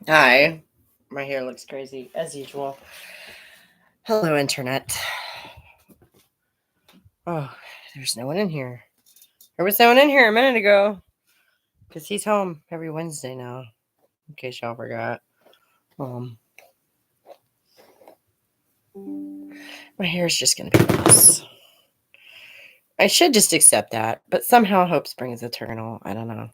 Hi. My hair looks crazy, as usual. Hello, Internet. Oh, there's no one in here. There was no one in here a minute ago. Because he's home every Wednesday now, in case y'all forgot. My hair's just going to be this. I should just accept that, but somehow hope springs eternal. I don't know.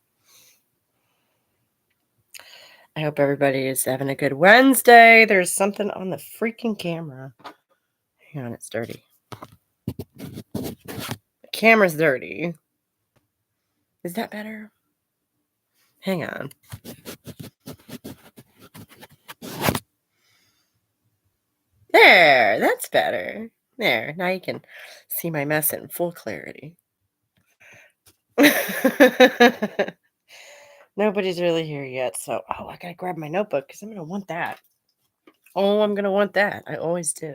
I hope everybody is having a good Wednesday. There's something on the freaking camera. Hang on, it's dirty. The camera's dirty. Is that better? Hang on. There, that's better. There, now you can see my mess in full clarity. Nobody's really here yet, so I gotta grab my notebook because I'm gonna want that. Oh, I'm gonna want that. I always do.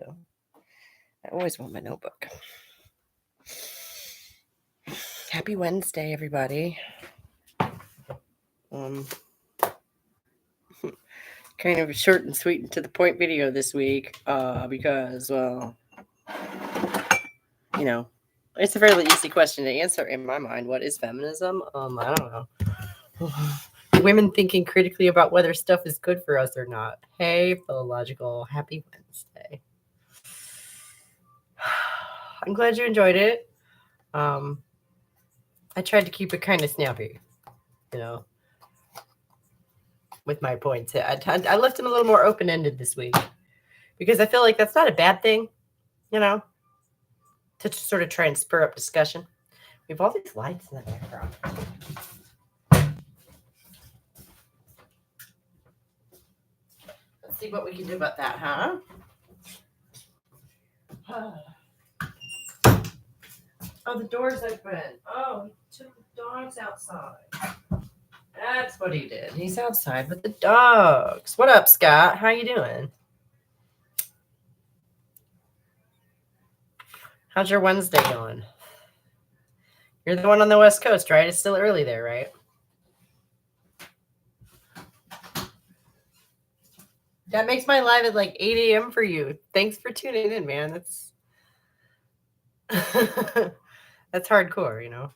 I always want my notebook. Happy Wednesday, everybody. Kind of a short and sweet and to the point video this week, because, well, you know, it's a fairly easy question to answer in my mind. What is feminism? I don't know. Women thinking critically about whether stuff is good for us or not. Hey, philological, happy Wednesday. I'm glad you enjoyed it. I tried to keep it kind of snappy, with my points. I left them a little more open-ended this week because I feel like that's not a bad thing, to sort of try and spur up discussion. We have all these lights in the background. Let's see what we can do about that, huh? Oh, the door's open. Oh, he took the dogs outside. That's what he did. He's outside with the dogs. What up, Scott? How you doing? How's your Wednesday going? You're the one on the West Coast, right? It's still early there, right? That makes my live at like 8 a.m. for you. Thanks for tuning in, man. That's that's hardcore,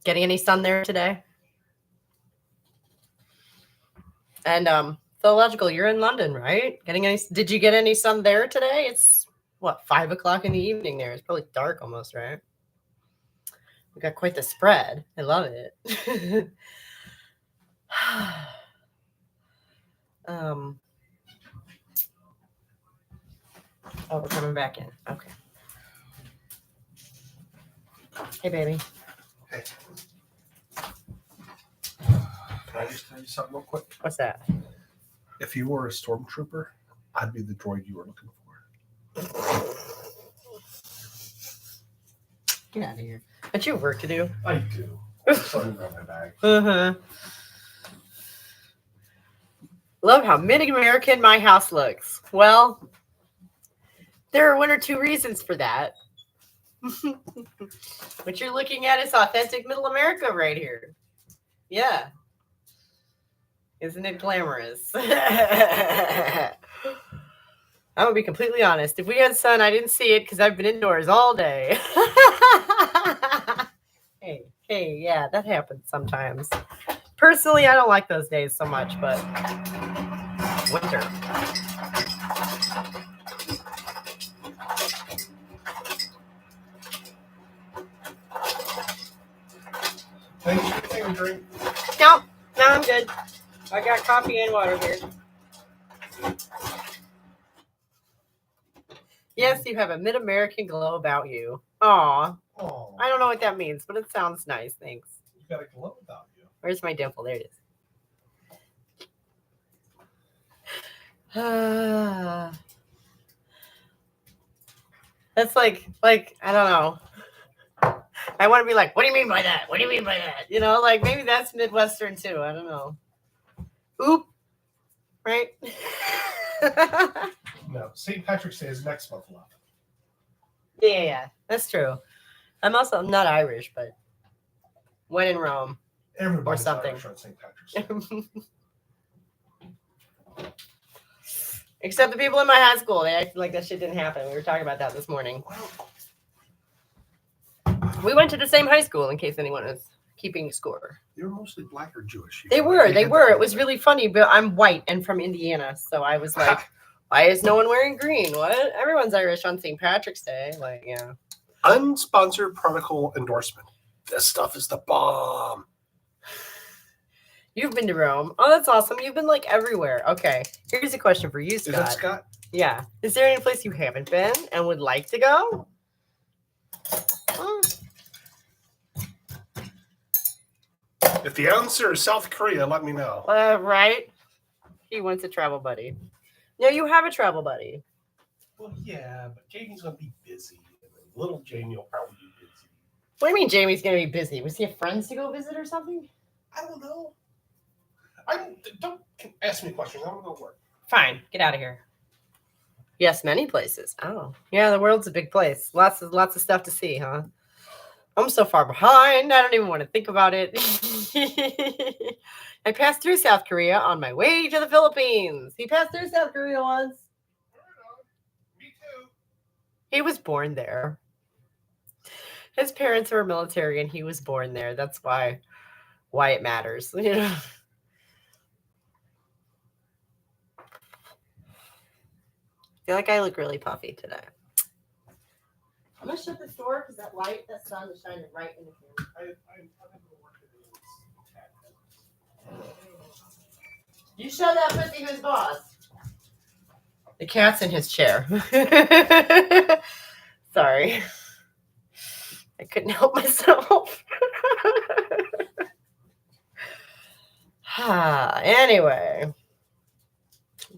Getting any sun there today? And Theological, you're in London, right? Did you get any sun there today? It's what, 5 o'clock in the evening there. It's probably dark almost, right? We got quite the spread. I love it. Oh, we're coming back in. Okay. Hey, baby. Hey. Can I just tell you something real quick? What's that? If you were a stormtrooper, I'd be the droid you were looking for. Get out of here. But you have work to do. I do. Something around my bag. Uh-huh. Love how mid-American my house looks. Well, there are one or two reasons for that. What you're looking at is authentic middle America right here. Yeah. Isn't it glamorous? I'm going to be completely honest. If we had sun, I didn't see it because I've been indoors all day. Hey, yeah, that happens sometimes. Personally, I don't like those days so much, but winter. Hey, a drink? No, I'm good. I got coffee and water here. Yes, you have a mid-American glow about you. Aw. Oh. I don't know what that means, but it sounds nice. Thanks. You got a glow about you. Where's my dimple? There it is. That's like I don't know. I want to be like, what do you mean by that? What do you mean by that? Like maybe that's Midwestern too. I don't know. Oop. Right? No, St. Patrick's Day is next month, love. Yeah, that's true. I'm not Irish, but when in Rome. Everybody's something. Irish on St. Patrick's Day. Except the people in my high school. They acted like that shit didn't happen. We were talking about that this morning. We went to the same high school, in case anyone was keeping score. They were mostly black or Jewish. They were. It was really funny, but I'm white and from Indiana, so I was like, why is no one wearing green? What? Everyone's Irish on St. Patrick's Day. Like, yeah. Unsponsored protocol endorsement. This stuff is the bomb. You've been to Rome. Oh, that's awesome. You've been like everywhere. Okay. Here's a question for you, Scott. Is that Scott? Yeah. Is there any place you haven't been and would like to go? If the answer is South Korea, let me know. Right? He wants a travel buddy. No, you have a travel buddy. Well, yeah, but Jamie's going to be busy. Little Jamie will probably be busy. What do you mean Jamie's going to be busy? Was he have friends to go visit or something? I don't know. Don't ask me questions. I'm going to work. Fine. Get out of here. Yes, many places. Oh, yeah, the world's a big place. Lots of stuff to see, huh? I'm so far behind. I don't even want to think about it. I passed through South Korea on my way to the Philippines. He passed through South Korea once. Me too. He was born there. His parents were military and he was born there. That's why it matters. You know? I feel like I look really puffy today. I'm going to shut this door because that sun is shining right in the camera. You show that pussy who's boss. The cat's in his chair. Sorry. I couldn't help myself. Anyway.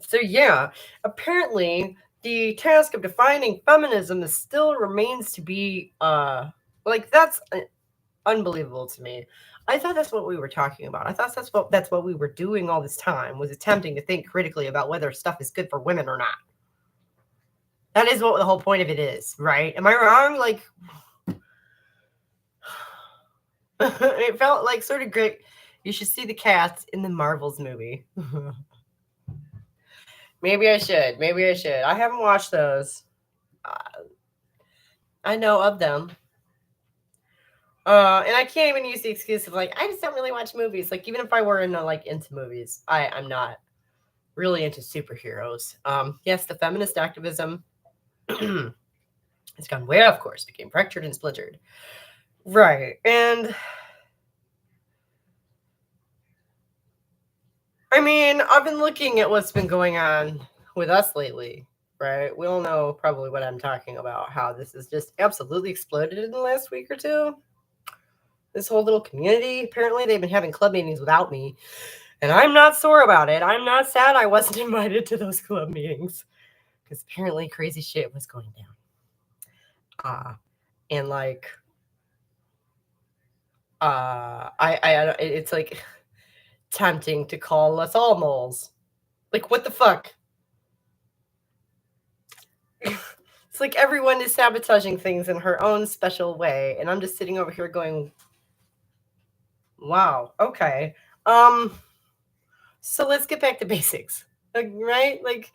So yeah, apparently the task of defining feminism still remains to be that's unbelievable to me. I thought that's what we were talking about. I thought that's what we were doing all this time, was attempting to think critically about whether stuff is good for women or not. That is what the whole point of it is, right? Am I wrong? Like, it felt like sort of great. You should see the cats in the Marvels movie. Maybe I should. I haven't watched those. I know of them. And I can't even use the excuse of like, I just don't really watch movies. Like, even if I were into movies, I'm not really into superheroes. Yes, the feminist activism has gone way off course, became fractured and splintered. Right. And I mean, I've been looking at what's been going on with us lately, right? We all know probably what I'm talking about, how this has just absolutely exploded in the last week or two. This whole little community, apparently they've been having club meetings without me, and I'm not sore about it. I'm not sad I wasn't invited to those club meetings, because apparently crazy shit was going down. And like, it's like tempting to call us all moles. Like, what the fuck? It's like everyone is sabotaging things in her own special way, and I'm just sitting over here going, wow, okay. So let's get back to basics, right? Like,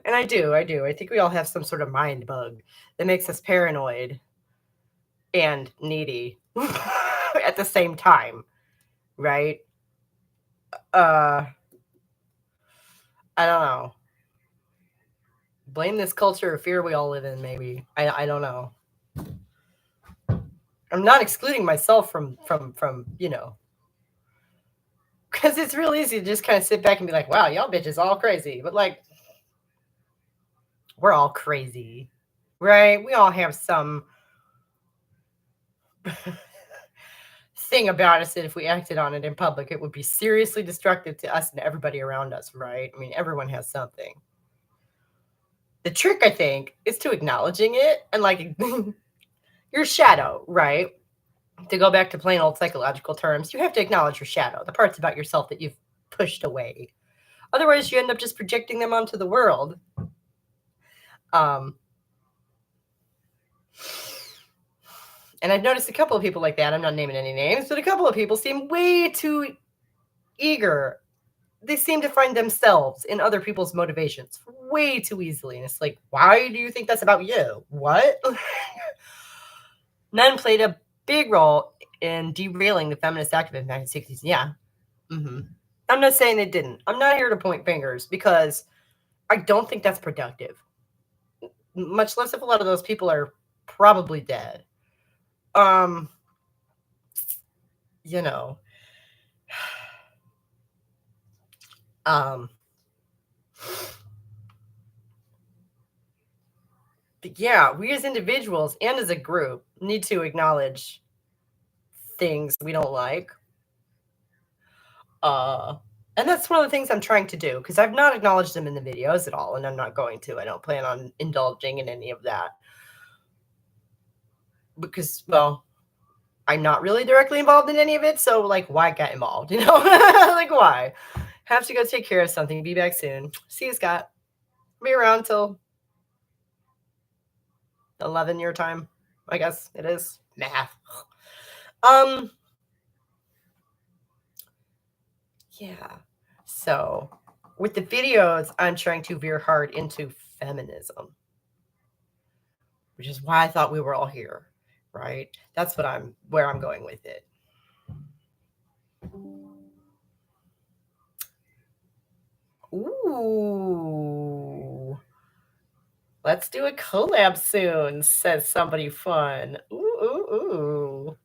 and I do. I think we all have some sort of mind bug that makes us paranoid and needy at the same time, right? I don't know. Blame this culture of fear we all live in, maybe. I don't know. I'm not excluding myself from because it's real easy to just kind of sit back and be like, wow, y'all bitches all crazy. But like, we're all crazy, right? We all have some thing about us that if we acted on it in public, it would be seriously destructive to us and everybody around us, right? I mean, everyone has something. The trick, I think, is to acknowledging it and like your shadow, right? To go back to plain old psychological terms, you have to acknowledge your shadow, the parts about yourself that you've pushed away. Otherwise, you end up just projecting them onto the world. And I've noticed a couple of people like that. I'm not naming any names, but a couple of people seem way too eager. They seem to find themselves in other people's motivations way too easily. And it's like, why do you think that's about you? What? Men played a big role in derailing the feminist activism back in the 60s. Yeah. Mm-hmm. I'm not saying they didn't. I'm not here to point fingers because I don't think that's productive. Much less if a lot of those people are probably dead. You know. But yeah, we as individuals and as a group need to acknowledge things we don't like. And that's one of the things I'm trying to do because I've not acknowledged them in the videos at all, and I'm not going to. I don't plan on indulging in any of that because, well, I'm not really directly involved in any of it. So, like, why get involved? You know, like, why? Have to go take care of something. Be back soon. See you, Scott. Be around till 11 your time. I guess it is math. Yeah. So with the videos, I'm trying to veer hard into feminism, which is why I thought we were all here, right? That's where I'm going with it. Ooh. Let's do a collab soon, says somebody fun. Ooh.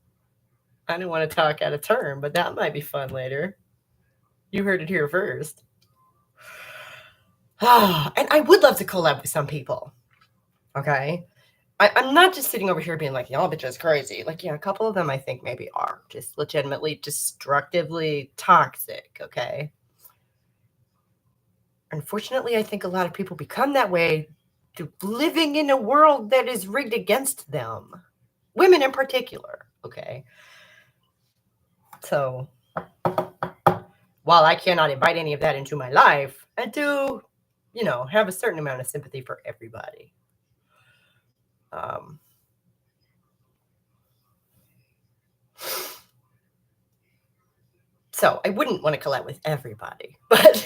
I don't want to talk out of turn, but that might be fun later. You heard it here first. And I would love to collab with some people. Okay. I'm not just sitting over here being like, y'all bitches crazy. Like, yeah, a couple of them I think maybe are just legitimately destructively toxic. Okay. Unfortunately, I think a lot of people become that way through living in a world that is rigged against them. Women in particular. Okay. So while I cannot invite any of that into my life, I do, have a certain amount of sympathy for everybody. So I wouldn't want to collab with everybody, but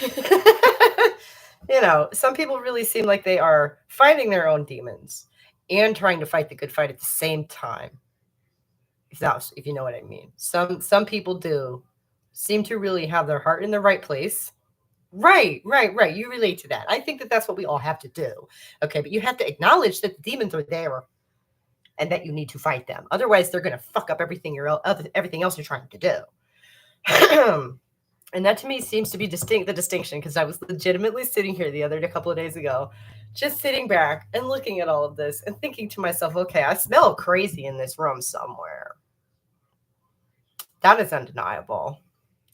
some people really seem like they are fighting their own demons and trying to fight the good fight at the same time. If you know what I mean. Some people do seem to really have their heart in the right place. Right. You relate to that. I think that that's what we all have to do. Okay, but you have to acknowledge that the demons are there and that you need to fight them. Otherwise, they're going to fuck up everything else you're trying to do. And that to me seems to be the distinction, because I was legitimately sitting here a couple of days ago, just sitting back and looking at all of this and thinking to myself, okay, I smell crazy in this room somewhere. That is undeniable.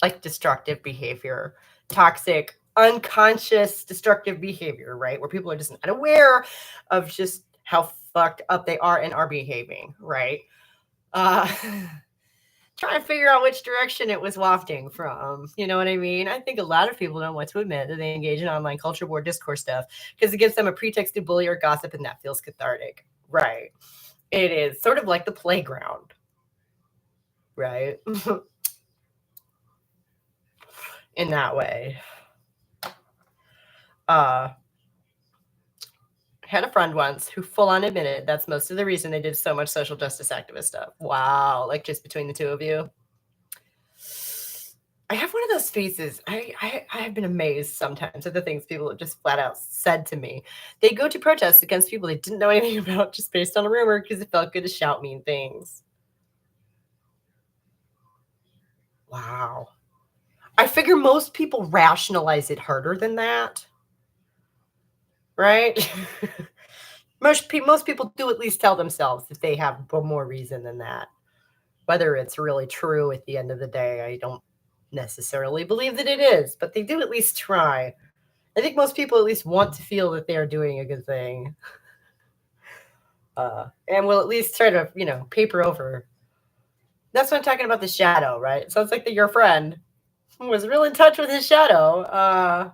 Like destructive behavior, toxic, unconscious destructive behavior, right? Where people are just not aware of just how fucked up they are and are behaving, right? Trying to figure out which direction it was wafting from. You know what I mean? I think a lot of people don't want to admit that they engage in online culture war discourse stuff because it gives them a pretext to bully or gossip, and that feels cathartic. Right. It is sort of like the playground. Right. In that way. Had a friend once who full on admitted that's most of the reason they did so much social justice activist stuff. Wow. Like just between the two of you. I have one of those faces. I have been amazed sometimes at the things people have just flat out said to me. They go to protests against people they didn't know anything about just based on a rumor because it felt good to shout mean things. Wow. I figure most people rationalize it harder than that. Right? Most people do at least tell themselves if they have more reason than that. Whether it's really true at the end of the day, I don't necessarily believe that it is, but they do at least try. I think most people at least want to feel that they are doing a good thing. And will at least try to, paper over. That's what I'm talking about, the shadow, right? It sounds like that your friend was real in touch with his shadow.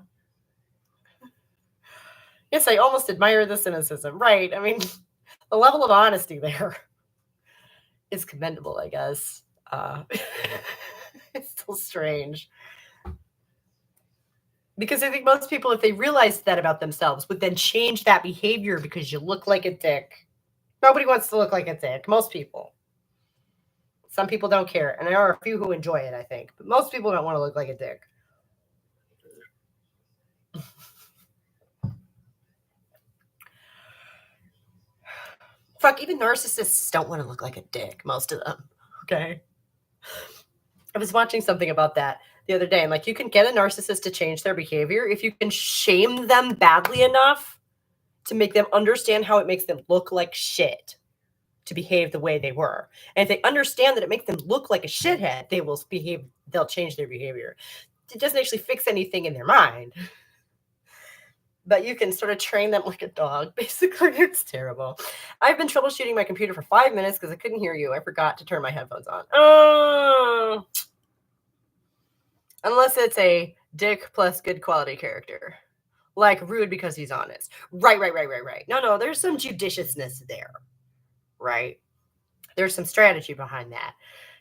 Yes, I almost admire the cynicism. Right. I mean, the level of honesty there is commendable, I guess. It's still strange. Because I think most people, if they realized that about themselves, would then change that behavior because you look like a dick. Nobody wants to look like a dick. Most people. Some people don't care. And there are a few who enjoy it, I think. But most people don't want to look like a dick. Fuck, even narcissists don't want to look like a dick, most of them. Okay? I was watching something about that the other day, and like, you can get a narcissist to change their behavior if you can shame them badly enough to make them understand how it makes them look like shit to behave the way they were. And if they understand that it makes them look like a shithead, they'll change their behavior. It doesn't actually fix anything in their mind. But you can sort of train them like a dog. Basically, it's terrible. I've been troubleshooting my computer for 5 minutes because I couldn't hear you. I forgot to turn my headphones on. Oh. Unless it's a dick plus good quality character. Like rude because he's honest. Right. No, there's some judiciousness there. Right? There's some strategy behind that.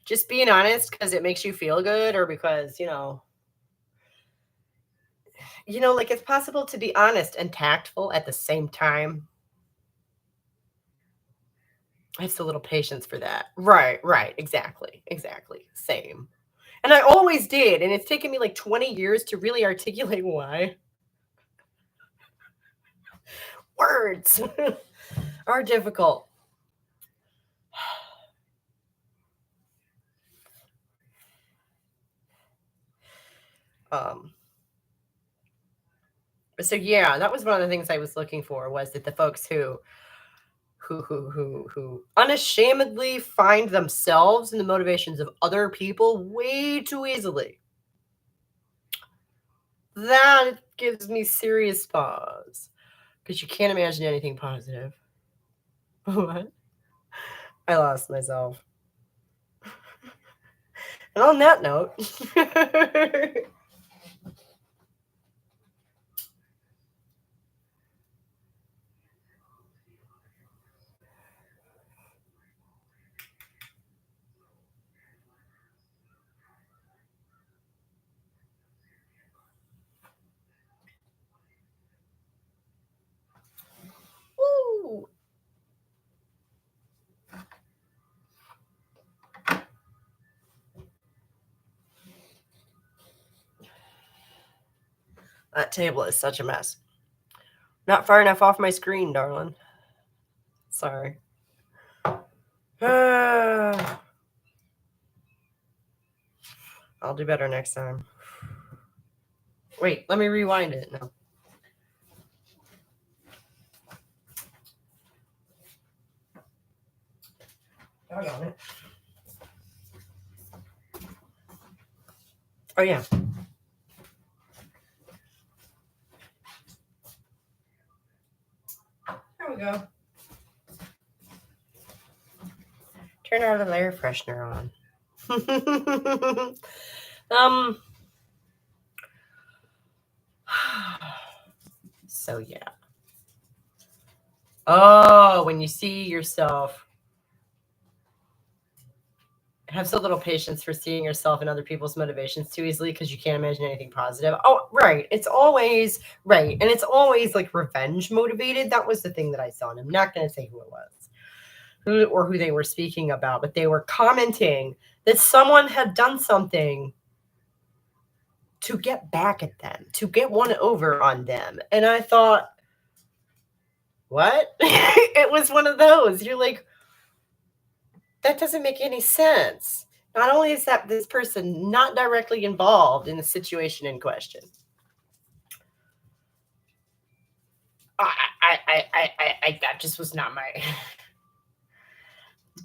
Just being honest because it makes you feel good, or because, like, it's possible to be honest and tactful at the same time. I have so little patience for that. Right. Exactly. Same. And I always did. And it's taken me like 20 years to really articulate why. Words are difficult. So yeah, that was one of the things I was looking for, was that the folks who unashamedly find themselves in the motivations of other people way too easily. That gives me serious pause, because you can't imagine anything positive. What? I lost myself. And on that note, woo. That table is such a mess. Not far enough off my screen, darling. Sorry. I'll do better next time. Wait, let me rewind it. No. Doggone it. Oh, yeah. There we go. Turn our little air freshener on. So yeah. Oh, when you see yourself, have so little patience for seeing yourself and other people's motivations too easily because you can't imagine anything positive. Oh, right. It's always right. And it's always like revenge motivated. That was the thing that I saw. And I'm not going to say who it was or who they were speaking about, but they were commenting that someone had done something to get back at them, to get one over on them. And I thought, what? It was one of those. You're like, that doesn't make any sense. Not only is that this person not directly involved in the situation in question, that just was not my.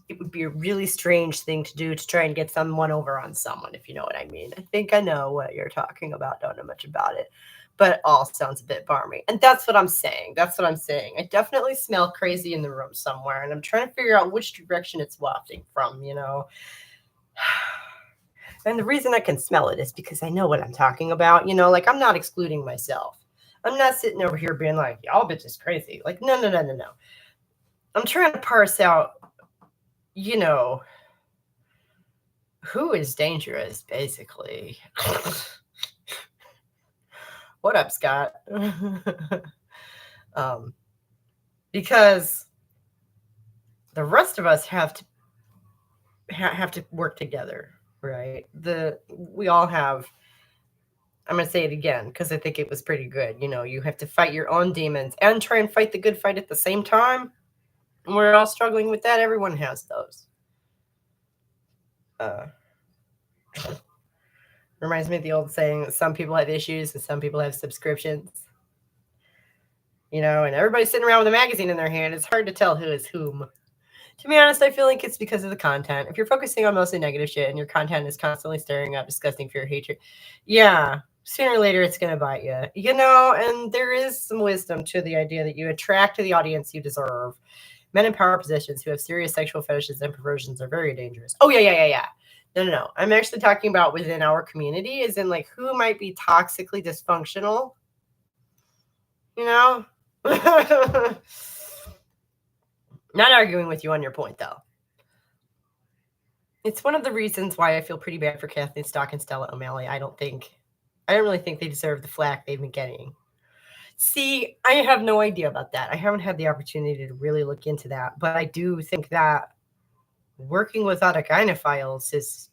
It would be a really strange thing to do to try and get someone over on someone, if you know what I mean. I think I know what you're talking about. Don't know much about it, but it all sounds a bit barmy. And that's what I'm saying. I definitely smell crazy in the room somewhere, and I'm trying to figure out which direction it's wafting from, And the reason I can smell it is because I know what I'm talking about. Like, I'm not excluding myself. I'm not sitting over here being like, y'all bitches crazy. Like, no. I'm trying to parse out, you know, who is dangerous, basically. What up, Scott? Because the rest of us have to work together, right? We all have. I'm gonna say it again because I think it was pretty good. You know, you have to fight your own demons and try and fight the good fight at the same time. And we're all struggling with that. Everyone has those. Reminds me of the old saying that some people have issues and some people have subscriptions. You know, and everybody's sitting around with a magazine in their hand. It's hard to tell who is whom. To be honest, I feel like it's because of the content. If you're focusing on mostly negative shit and your content is constantly stirring up disgusting fear, hatred, yeah, sooner or later it's going to bite you. You know, and there is some wisdom to the idea that you attract to the audience you deserve. Men in power positions who have serious sexual fetishes and perversions are very dangerous. Oh, yeah. No. I'm actually talking about within our community, as in like who might be toxically dysfunctional. You know? Not arguing with you on your point, though. It's one of the reasons why I feel pretty bad for Kathleen Stock and Stella O'Malley. I don't really think they deserve the flack they've been getting. See, I have no idea about that. I haven't had the opportunity to really look into that, but I do think that working without a gynophiles is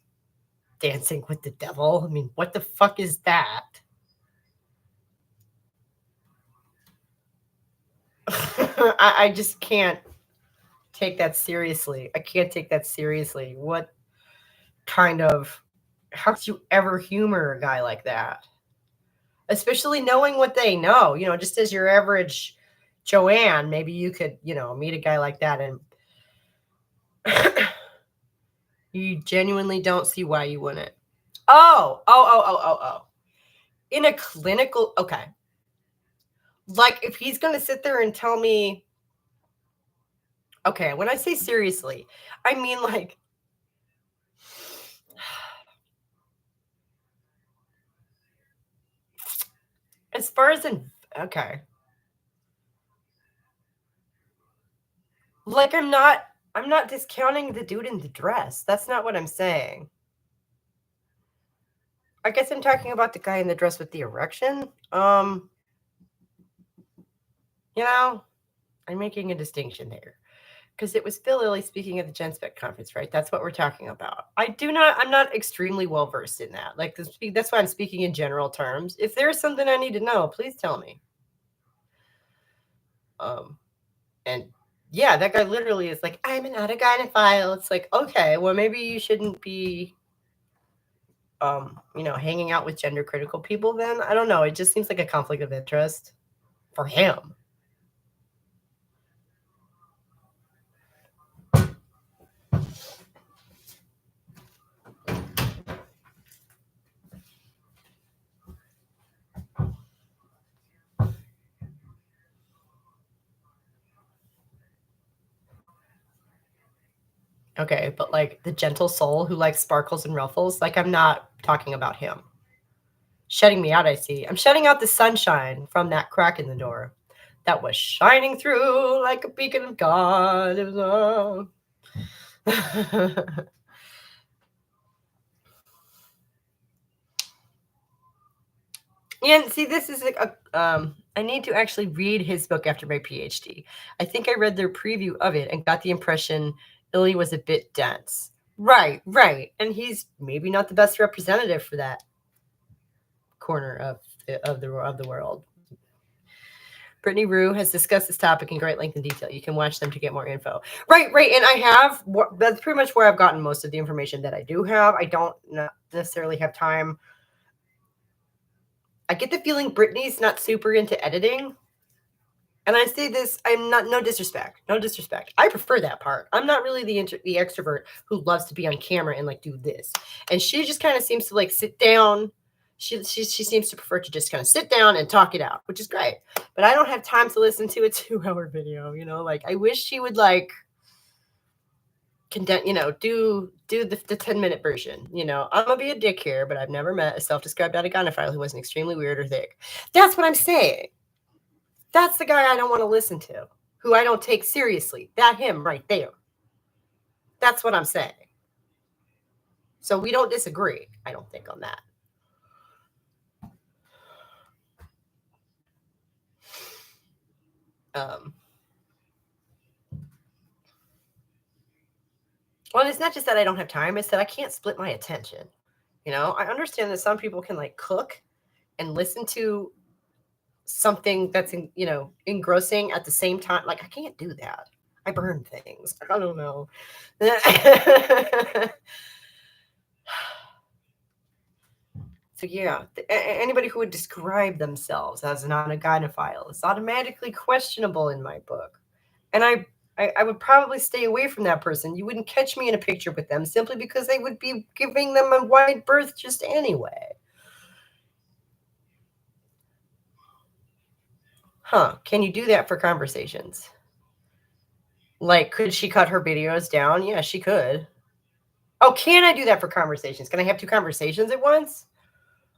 dancing with the devil. I mean, what the fuck is that? I just can't take that seriously. I can't take that seriously. What kind of, how could you ever humor a guy like that? Especially knowing what they know, you know, just as your average Joanne, maybe you could, you know, meet a guy like that and you genuinely don't see why you wouldn't. Oh. In a clinical, okay. Like if he's going to sit there and tell me, okay, when I say seriously, I mean like, as far as okay. Like I'm not discounting the dude in the dress. That's not what I'm saying. I guess I'm talking about the guy in the dress with the erection. You know, I'm making a distinction there. Because it was Phil Lilly speaking at the GenSpec conference, right? That's what we're talking about. I'm not extremely well versed in that. Like that's why I'm speaking in general terms. If there's something I need to know, please tell me. And yeah, that guy literally is like, I'm not a gynophile. It's like, okay, well, maybe you shouldn't be, you know, hanging out with gender critical people then. I don't know. It just seems like a conflict of interest for him. Okay, but like the gentle soul who likes sparkles and ruffles, like I'm not talking about him. Shutting me out, I see. I'm shutting out the sunshine from that crack in the door that was shining through like a beacon of God. It was And see, this is I need to actually read his book after my PhD. I think I read their preview of it and got the impression Illy was a bit dense. Right. And he's maybe not the best representative for that corner of the world. Brittany Rue has discussed this topic in great length and detail. You can watch them to get more info. Right. And I have, that's pretty much where I've gotten most of the information that I do have. I don't necessarily have time. I get the feeling Brittany's not super into editing. And I say this, I'm not, no disrespect. I prefer that part. I'm not really the extrovert who loves to be on camera and like do this. And she just kind of seems to like sit down. She seems to prefer to just kind of sit down and talk it out, which is great. But I don't have time to listen to a 2-hour video, you know, like I wish she would like condense, you know, do the 10-minute version. You know, I'm gonna be a dick here, but I've never met a self-described gynophile who wasn't extremely weird or thick. That's what I'm saying. That's the guy I don't want to listen to, who I don't take seriously. That him right there. That's what I'm saying. So we don't disagree, I don't think, on that. Well, it's not just that I don't have time, it's that I can't split my attention. I understand that some people can like cook and listen to something that's engrossing at the same time. Like I can't do that. I burn things. I don't know. So yeah, anybody who would describe themselves as not a gynophile is automatically questionable in my book. And I would probably stay away from that person. You wouldn't catch me in a picture with them simply because they would be giving them a wide berth just anyway. Huh, can you do that for conversations? Like, could she cut her videos down? Yeah, she could. Oh, can I do that for conversations? Can I have 2 conversations at once?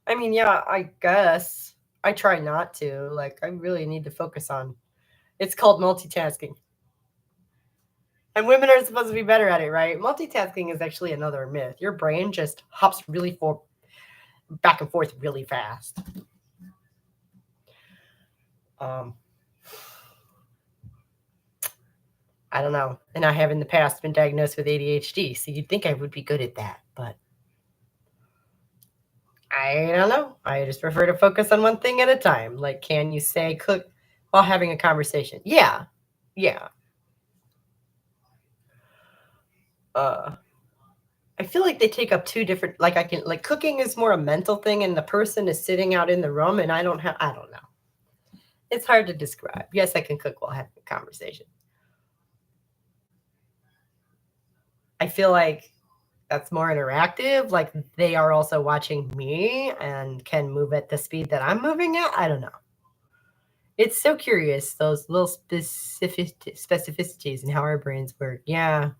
I mean, yeah, I guess. I try not to. Like, I really need to focus on. It's called multitasking. And women are supposed to be better at it, right? Multitasking is actually another myth. Your brain just hops really back and forth really fast. I don't know. And I have in the past been diagnosed with ADHD, so you'd think I would be good at that, but I don't know. I just prefer to focus on one thing at a time. Like, can you say cook while having a conversation? Yeah. Yeah. I feel like they take up 2 different, like cooking is more a mental thing and the person is sitting out in the room and I don't know. It's hard to describe. Yes, I can cook while having a conversation. I feel like that's more interactive. Like they are also watching me and can move at the speed that I'm moving at. I don't know. It's so curious, those little specificities in how our brains work. Yeah.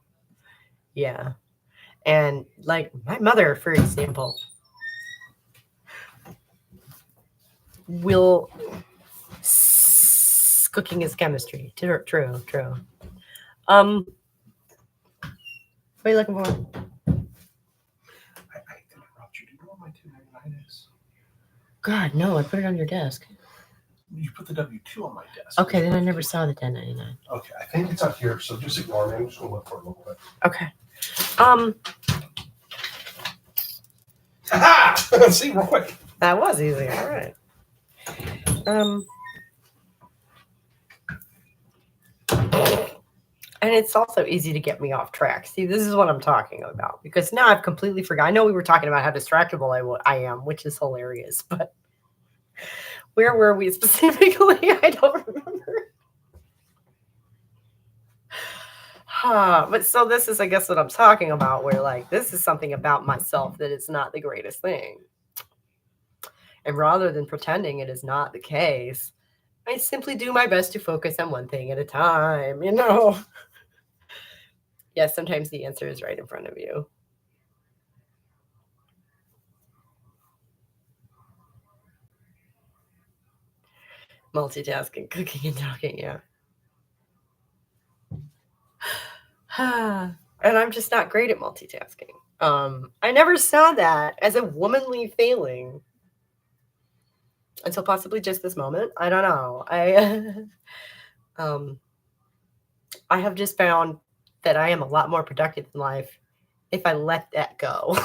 Yeah. And like my mother, for example, will cooking is chemistry. True. What are you looking for? I interrupt you. Do you know what my 299 is? God, no, I put it on your desk. You put the W-2 on my desk. Okay, then I never saw the 1099. Okay, I think it's up here, so just ignore me. I'm just gonna look for it real quick. Okay. Aha! See, real quick. That was easy. All right. And it's also easy to get me off track. See, this is what I'm talking about because now I've completely forgot. I know we were talking about how distractible I am, which is hilarious, but where were we specifically? I don't remember. But so this is, I guess, what I'm talking about, where like this is something about myself that it's not the greatest thing. And rather than pretending it is not the case, I simply do my best to focus on one thing at a time, Yes, sometimes the answer is right in front of you. Multitasking, cooking and talking, yeah. And I'm just not great at multitasking. I never saw that as a womanly failing until possibly just this moment. I don't know. I have just found that I am a lot more productive in life if I let that go.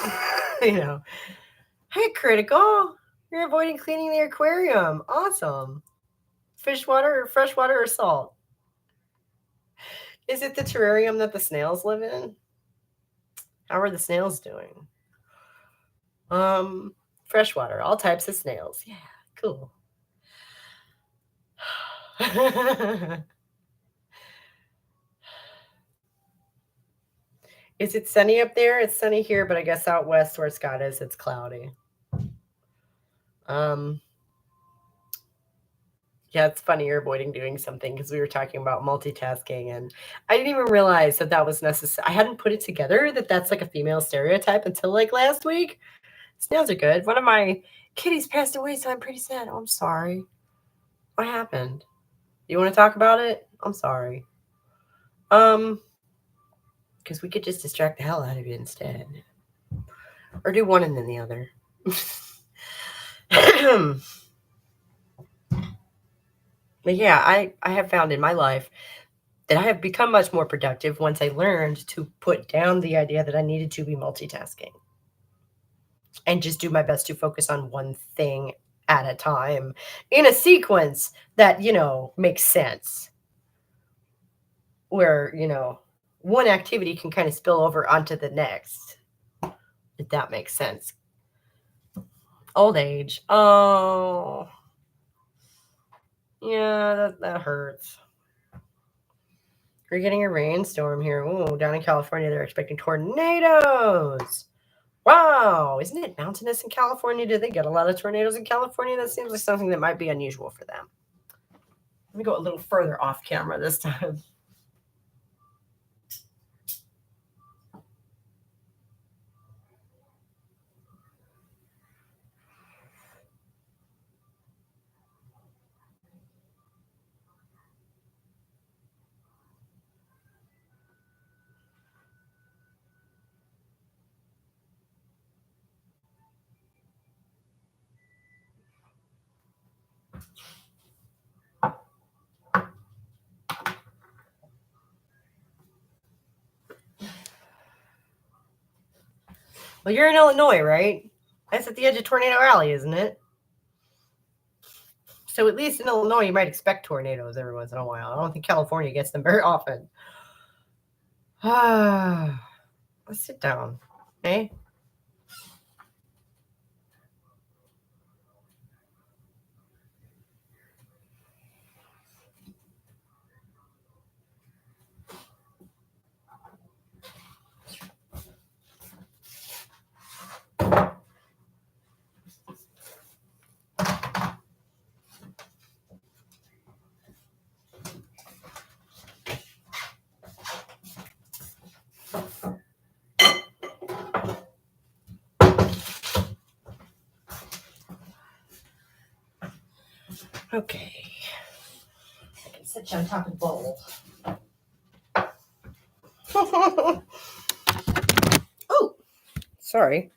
Hey, Critical, you're avoiding cleaning the aquarium. Awesome. Fresh water or salt? Is it the terrarium that the snails live in? How are the snails doing? Freshwater, all types of snails. Yeah, cool. Is it sunny up there? It's sunny here, but I guess out west where Scott is, it's cloudy. Yeah, it's funny you're avoiding doing something because we were talking about multitasking and I didn't even realize that was necessary. I hadn't put it together that that's like a female stereotype until like last week. Snails are good. One of my kitties passed away, so I'm pretty sad. Oh, I'm sorry. What happened? You want to talk about it? I'm sorry. Because we could just distract the hell out of you instead. Or do one and then the other. But yeah, I have found in my life that I have become much more productive once I learned to put down the idea that I needed to be multitasking. And just do my best to focus on one thing at a time in a sequence that, makes sense. Where, one activity can kind of spill over onto the next. If that makes sense. Old age. Oh. Yeah, that hurts. We're getting a rainstorm here. Ooh, down in California, they're expecting tornadoes. Wow. Isn't it mountainous in California? Do they get a lot of tornadoes in California? That seems like something that might be unusual for them. Let me go a little further off camera this time. Well, you're in Illinois, right? That's at the edge of Tornado Alley, isn't it? So at least in Illinois, you might expect tornadoes every once in a while. I don't think California gets them very often. Let's sit down. Okay? Okay. I can sit you on top of the bowl. Oh, sorry.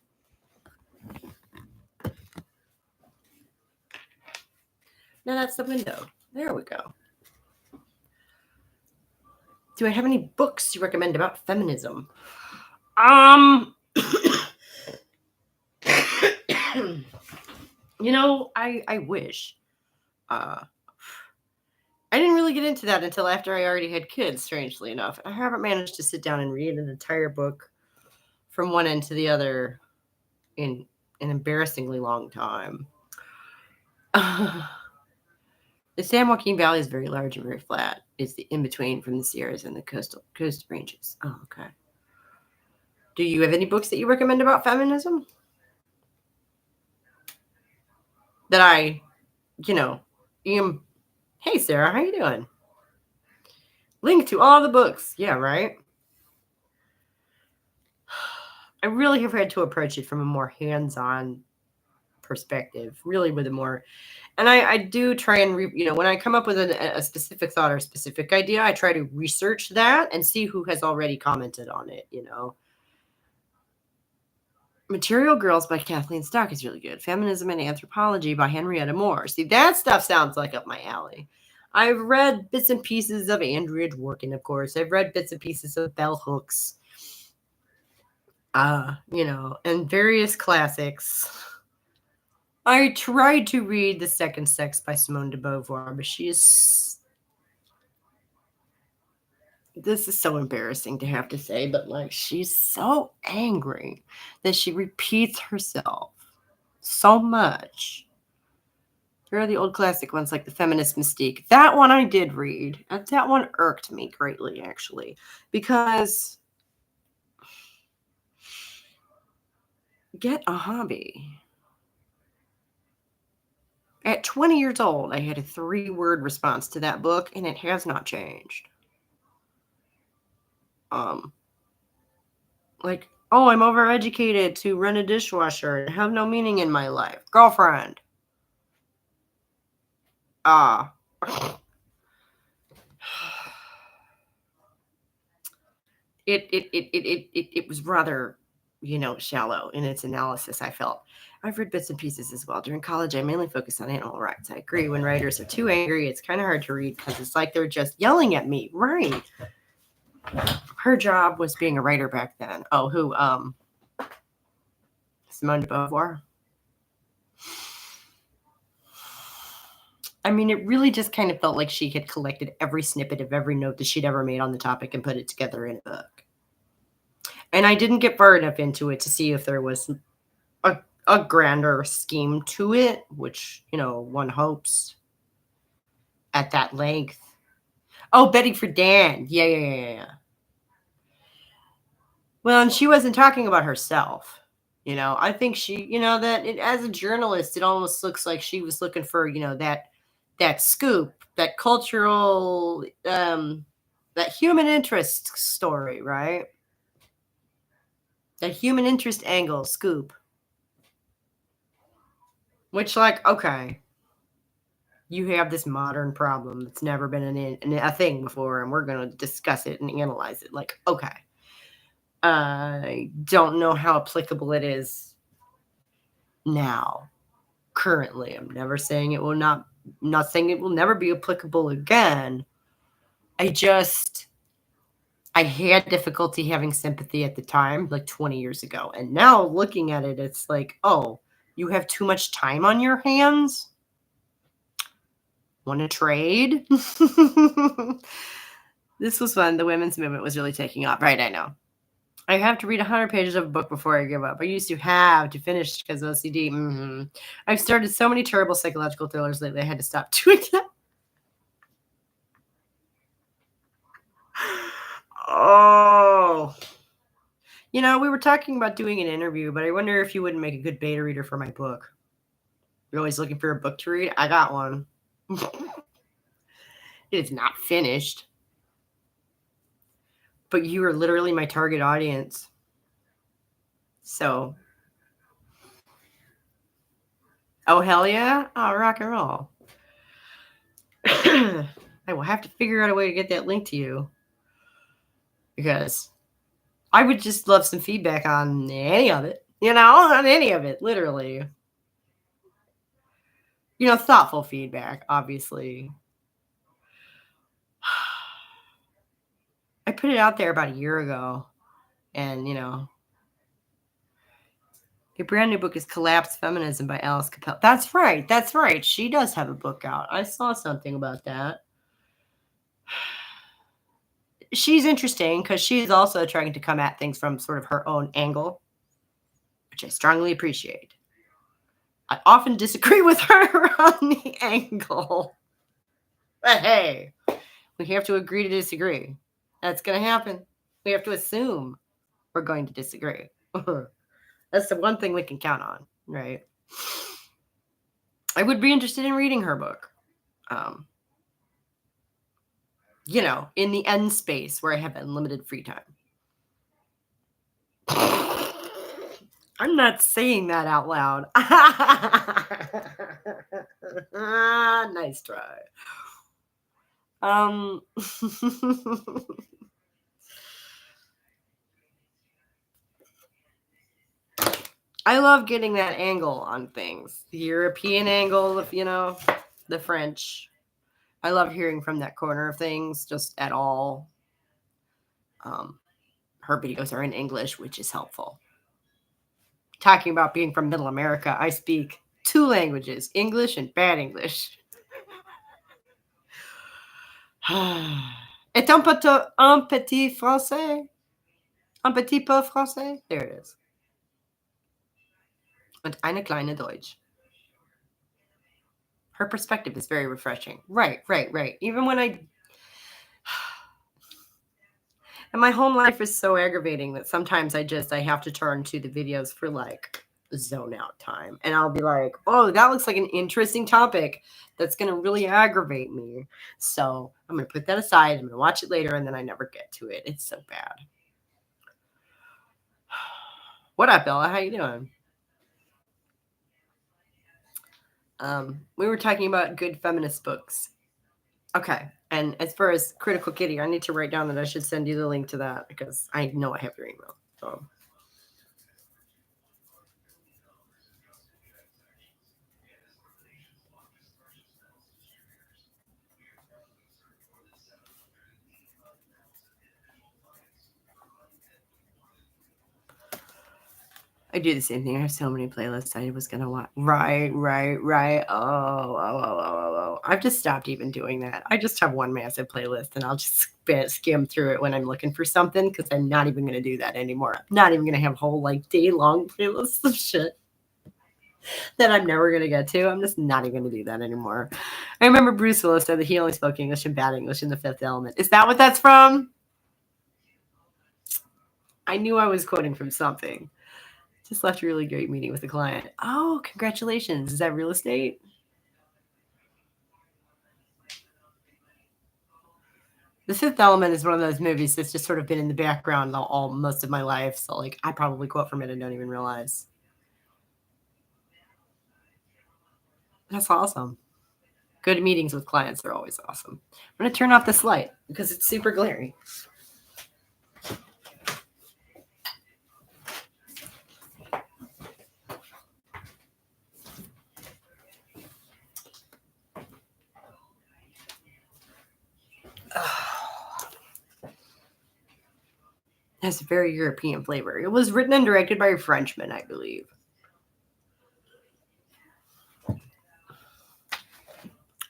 No, that's the window. There we go. Do I have any books you recommend about feminism? I wish. I didn't really get into that until after I already had kids, strangely enough. I haven't managed to sit down and read an entire book from one end to the other in an embarrassingly long time. The San Joaquin Valley is very large and very flat. It's the in-between from the Sierras and the coast ranges. Oh, okay. Do you have any books that you recommend about feminism? That I, hey, Sarah, how you doing? Link to all the books. Yeah, right? I really have had to approach it from a more hands-on perspective, really with a more, and I do try and, when I come up with a specific thought or a specific idea, I try to research that and see who has already commented on it, Material Girls by Kathleen Stock is really good. Feminism and Anthropology by Henrietta Moore. See, that stuff sounds like up my alley. I've read bits and pieces of Andrea Dworkin, of course. I've read bits and pieces of Bell Hooks, and various classics. I tried to read The Second Sex by Simone de Beauvoir, but this is so embarrassing to have to say, but she's so angry that she repeats herself so much. There are the old classic ones like The Feminist Mystique. That one I did read. That one irked me greatly, actually, because get a hobby. At 20 years old, I had a 3-word response to that book, and it has not changed. I'm overeducated to run a dishwasher and have no meaning in my life. Girlfriend. it was rather, shallow in its analysis, I felt. I've read bits and pieces as well. During college, I mainly focused on animal rights. I agree. When writers are too angry, it's kind of hard to read because it's like they're just yelling at me. Right. Her job was being a writer back then. Oh, who? Simone de Beauvoir. I mean, it really just kind of felt like she had collected every snippet of every note that she'd ever made on the topic and put it together in a book. And I didn't get far enough into it to see if there was a grander scheme to it, which, one hopes at that length. Oh, Betty Friedan. Yeah. Well, and she wasn't talking about herself. I think she, as a journalist, it almost looks like she was looking for, that scoop, that cultural, that human interest story, right? That human interest angle scoop. Which, like, okay, you have this modern problem that's never been a thing before, and we're going to discuss it and analyze it. Like, okay. I don't know how applicable it is now, currently. I'm never saying it will not saying it will never be applicable again. I had difficulty having sympathy at the time, like 20 years ago. And now looking at it, it's like, oh, you have too much time on your hands? Want to trade? This was when the women's movement was really taking off. Right, I know. I have to read 100 pages of a book before I give up. I used to have to finish because OCD. Mm-hmm. I've started so many terrible psychological thrillers lately. I had to stop doing that. Oh. We were talking about doing an interview, but I wonder if you wouldn't make a good beta reader for my book. You're always looking for a book to read? I got one. It is not finished. But you are literally my target audience. So. Oh, hell yeah? Oh, rock and roll. I will have to figure out a way to get that link to you. Because I would just love some feedback on any of it. On any of it, literally. Thoughtful feedback, obviously. I put it out there about a year ago. And, a brand new book is Collapsed Feminism by Alice Capel. That's right. She does have a book out. I saw something about that. She's interesting because she's also trying to come at things from sort of her own angle, which I strongly appreciate. I often disagree with her on the angle. But hey, we have to agree to disagree. That's going to happen. We have to assume we're going to disagree. That's the one thing we can count on, right? I would be interested in reading her book. In the end space where I have unlimited free time. I'm not saying that out loud. Nice try. I love getting that angle on things. The European angle of, the French. I love hearing from that corner of things just at all. Her videos are in English, which is helpful. Talking about being from Middle America, I speak 2 languages, English and bad English. Et un petit français? Un petit peu français? There it is. Und eine kleine Deutsch. Her perspective is very refreshing. Right. Even when and my home life is so aggravating that sometimes I have to turn to the videos for like zone out time. And I'll be like, oh, that looks like an interesting topic that's going to really aggravate me. So I'm going to put that aside. I'm going to watch it later. And then I never get to it. It's so bad. What up, Bella? How you doing? We were talking about good feminist books. Okay. And as far as Critical Kitty, I need to write down that I should send you the link to that because I know I have your email. So. I do the same thing. I have so many playlists I was gonna watch. Right. Oh. I've just stopped even doing that. I just have one massive playlist, and I'll just skim through it when I'm looking for something because I'm not even gonna do that anymore. I'm not even gonna have whole like day long playlists of shit that I'm never gonna get to. I'm just not even gonna do that anymore. I remember Bruce Willis said that he only spoke English and bad English in The Fifth Element. Is that what that's from? I knew I was quoting from something. Just left a really great meeting with a client. Oh, congratulations. Is that real estate? The Fifth Element is one of those movies that's just sort of been in the background most of my life. So like I probably quote from it and don't even realize. That's awesome. Good meetings with clients are always awesome. I'm going to turn off this light because it's super glary. It has a very European flavor. It was written and directed by a Frenchman, I believe.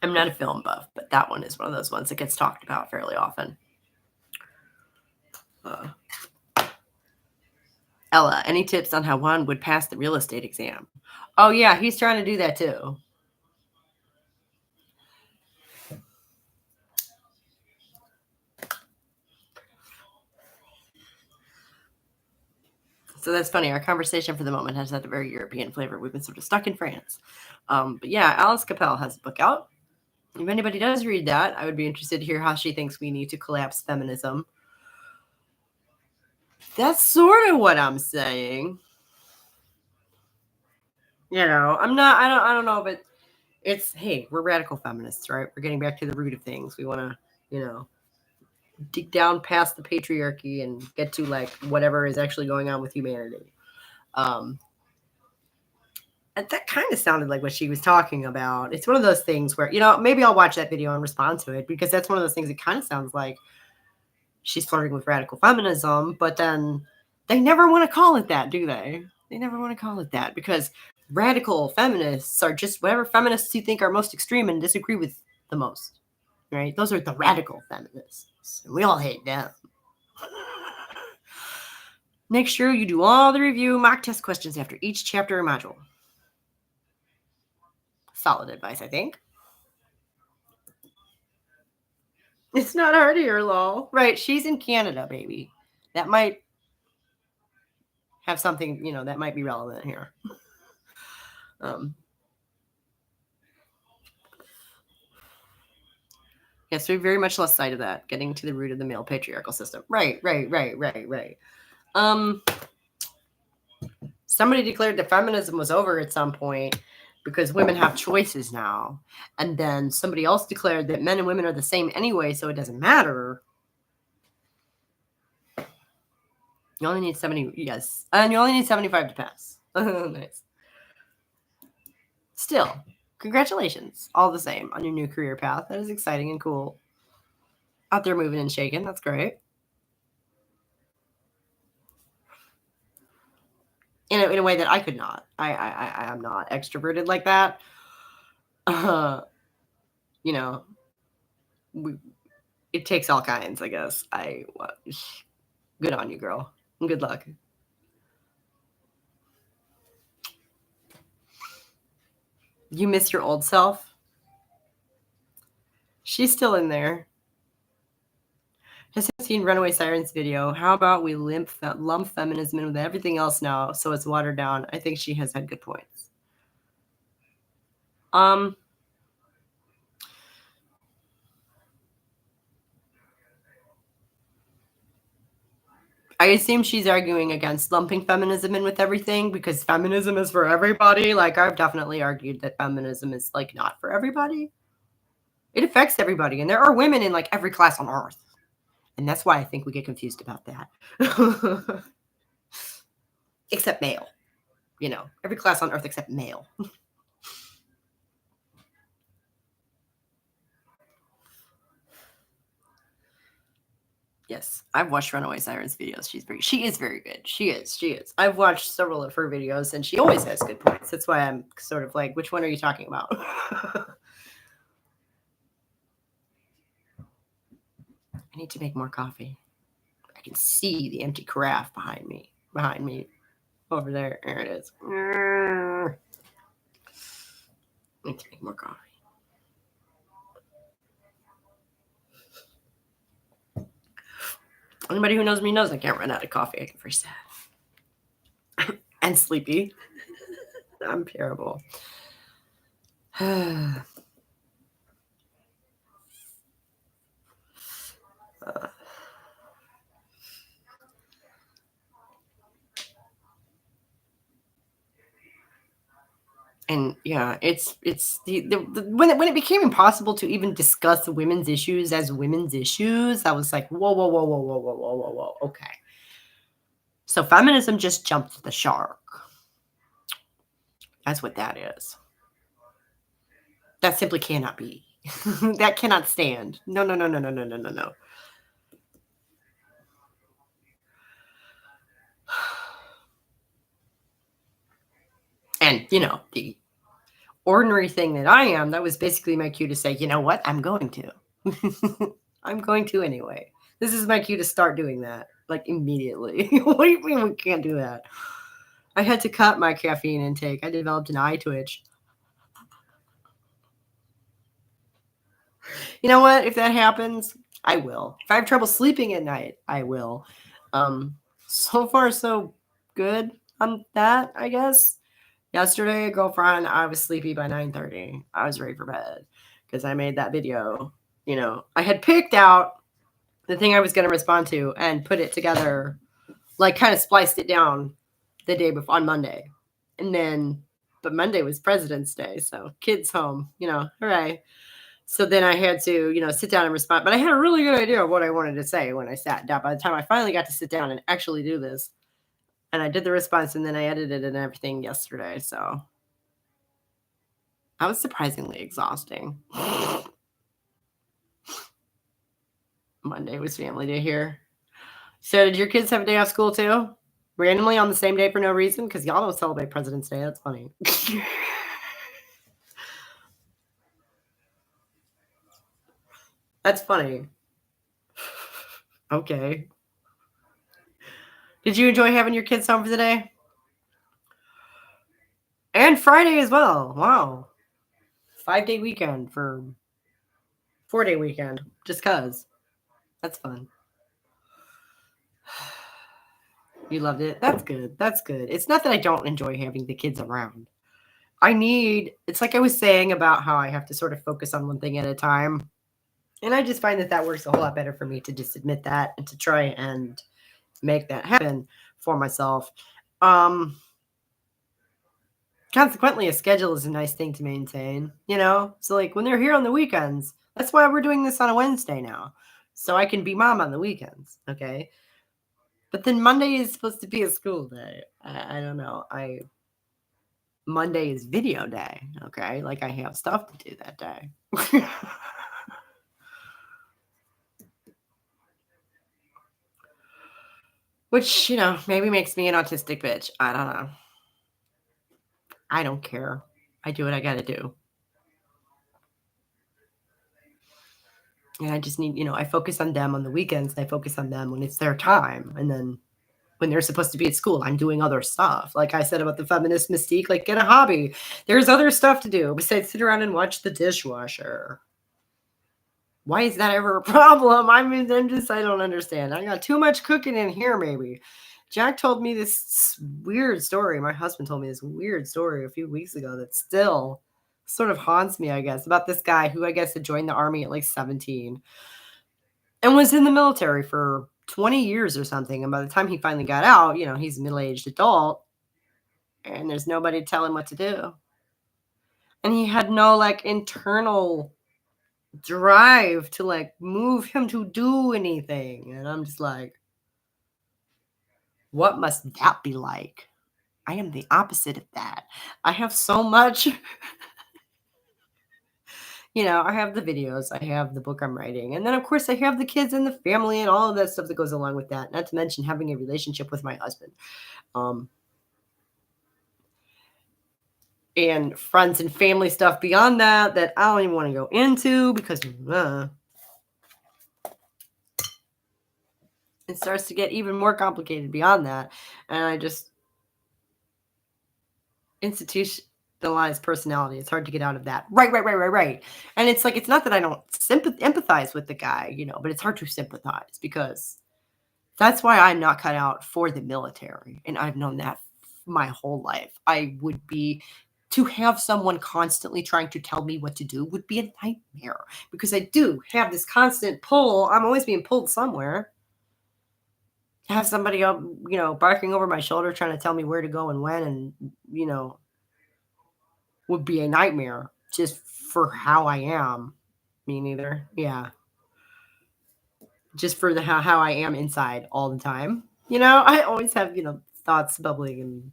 I'm not a film buff, but that one is one of those ones that gets talked about fairly often. Ella, any tips on how one would pass the real estate exam? Oh, yeah, he's trying to do that too. So that's funny. Our conversation for the moment has had a very European flavor. We've been sort of stuck in France. But yeah, Alice Capel has a book out. If anybody does read that, I would be interested to hear how she thinks we need to collapse feminism. That's sort of what I'm saying. You know, I don't know, but it's, hey, we're radical feminists, right? We're getting back to the root of things. We want to, dig down past the patriarchy and get to like whatever is actually going on with humanity. And that kind of sounded like what she was talking about. It's one of those things where, maybe I'll watch that video and respond to it because that's one of those things that kind of sounds like she's flirting with radical feminism, but then they never want to call it that, do they? They never want to call it that because radical feminists are just whatever feminists you think are most extreme and disagree with the most, right? Those are the radical feminists. We all hate them. Make sure you do all the review mock test questions after each chapter or module. Solid advice, I think. It's not hard here, lol. Right, she's in Canada, baby. That might have something, that might be relevant here. Yes, we very much lost sight of that, getting to the root of the male patriarchal system. Right. Somebody declared that feminism was over at some point because women have choices now. And then somebody else declared that men and women are the same anyway, so it doesn't matter. You only need 70, yes. And you only need 75 to pass. Nice. Still, congratulations, all the same, on your new career path. That is exciting and cool. Out there moving and shaking, that's great. In a way that I could not. I am not extroverted like that. It takes all kinds, I guess. Good on you, girl. Good luck. You miss your old self? She's still in there. Has seen Runaway Sirens video. How about we lump feminism in with everything else now so it's watered down? I think she has had good points. I assume she's arguing against lumping feminism in with everything because feminism is for everybody. Like, I've definitely argued that feminism is, like, not for everybody. It affects everybody, and there are women in like every class on earth. And that's why I think we get confused about that. Except male. You know, every class on earth except male. Yes, I've watched Runaway Sirens videos. She is very good. She is. I've watched several of her videos, and she always has good points. That's why I'm sort of like, which one are you talking about? I need to make more coffee. I can see the empty carafe behind me. Over there. There it is. I need to make more coffee. Anybody who knows me knows I can't run out of coffee. I get very sad. And sleepy. I'm terrible. And yeah, it's the when it became impossible to even discuss women's issues as women's issues, I was like, whoa, whoa, whoa, whoa, whoa, whoa, whoa, whoa, whoa. Okay. So feminism just jumped the shark. That's what that is. That simply cannot be. That cannot stand. No, no, no, no, no, no, no, no, no. And you know, the ordinary thing that I am, that was basically my cue to say, you know what? I'm going to. I'm going to anyway. This is my cue to start doing that, like immediately. What do you mean we can't do that? I had to cut my caffeine intake. I developed an eye twitch. You know what? If that happens, I will. If I have trouble sleeping at night, I will. So far, so good on that, I guess. Yesterday, girlfriend, I was sleepy by 9:30. I was ready for bed because I made that video. You know, I had picked out the thing I was going to respond to and put it together, like kind of spliced it down the day before on Monday. And then, but Monday was President's Day. So kids home, you know, hooray. So then I had to, you know, sit down and respond. But I had a really good idea of what I wanted to say when I sat down. By the time I finally got to sit down and actually do this, and I did the response and then I edited and everything yesterday. So I was surprisingly exhausting. Monday was family day here. So did your kids have a day off school too? Randomly on the same day for no reason? Because y'all don't celebrate President's Day. That's funny. That's funny. Okay. Did you enjoy having your kids home for the day? And Friday as well. Wow. 5-day weekend for 4-day weekend. Just cause. That's fun. You loved it? That's good. That's good. It's not that I don't enjoy having the kids around. It's like I was saying about how I have to sort of focus on one thing at a time. And I just find that works a whole lot better for me to just admit that and to try and make that happen for myself. Consequently, a schedule is a nice thing to maintain, you know? So, like, when they're here on the weekends, that's why we're doing this on a Wednesday now. So I can be mom on the weekends, okay? But then Monday is supposed to be a school day. I don't know. Monday is video day, okay? Like, I have stuff to do that day. Which, you know, maybe makes me an autistic bitch. I don't know. I don't care. I do what I gotta do. And I just need, you know, I focus on them on the weekends. And I focus on them when it's their time. And then when they're supposed to be at school, I'm doing other stuff. Like I said about the feminist mystique, like get a hobby. There's other stuff to do besides sit around and watch the dishwasher. Why is that ever a problem? I don't understand. I got too much cooking in here, maybe. Jack told me this weird story. My husband told me this weird story a few weeks ago that still sort of haunts me, I guess, about this guy who I guess had joined the army at like 17 and was in the military for 20 years or something. And by the time he finally got out, you know, he's a middle-aged adult and there's nobody to tell him what to do. And he had no like internal drive to like move him to do anything. And I'm just like, what must that be like? I am the opposite of that. I have so much, I have the videos, I have the book I'm writing. And then, of course, I have the kids and the family and all of that stuff that goes along with that. Not to mention having a relationship with my husband. And friends and family stuff beyond that I don't even want to go into because it starts to get even more complicated beyond that. And I just institutionalized personality. It's hard to get out of that. Right. And it's like, it's not that I don't empathize with the guy, but it's hard to sympathize because that's why I'm not cut out for the military. And I've known that my whole life. To have someone constantly trying to tell me what to do would be a nightmare because I do have this constant pull. I'm always being pulled somewhere. Have somebody up, barking over my shoulder trying to tell me where to go and when, and, would be a nightmare just for how I am. Me neither. Yeah. Just for how I am inside all the time. I always have, thoughts bubbling and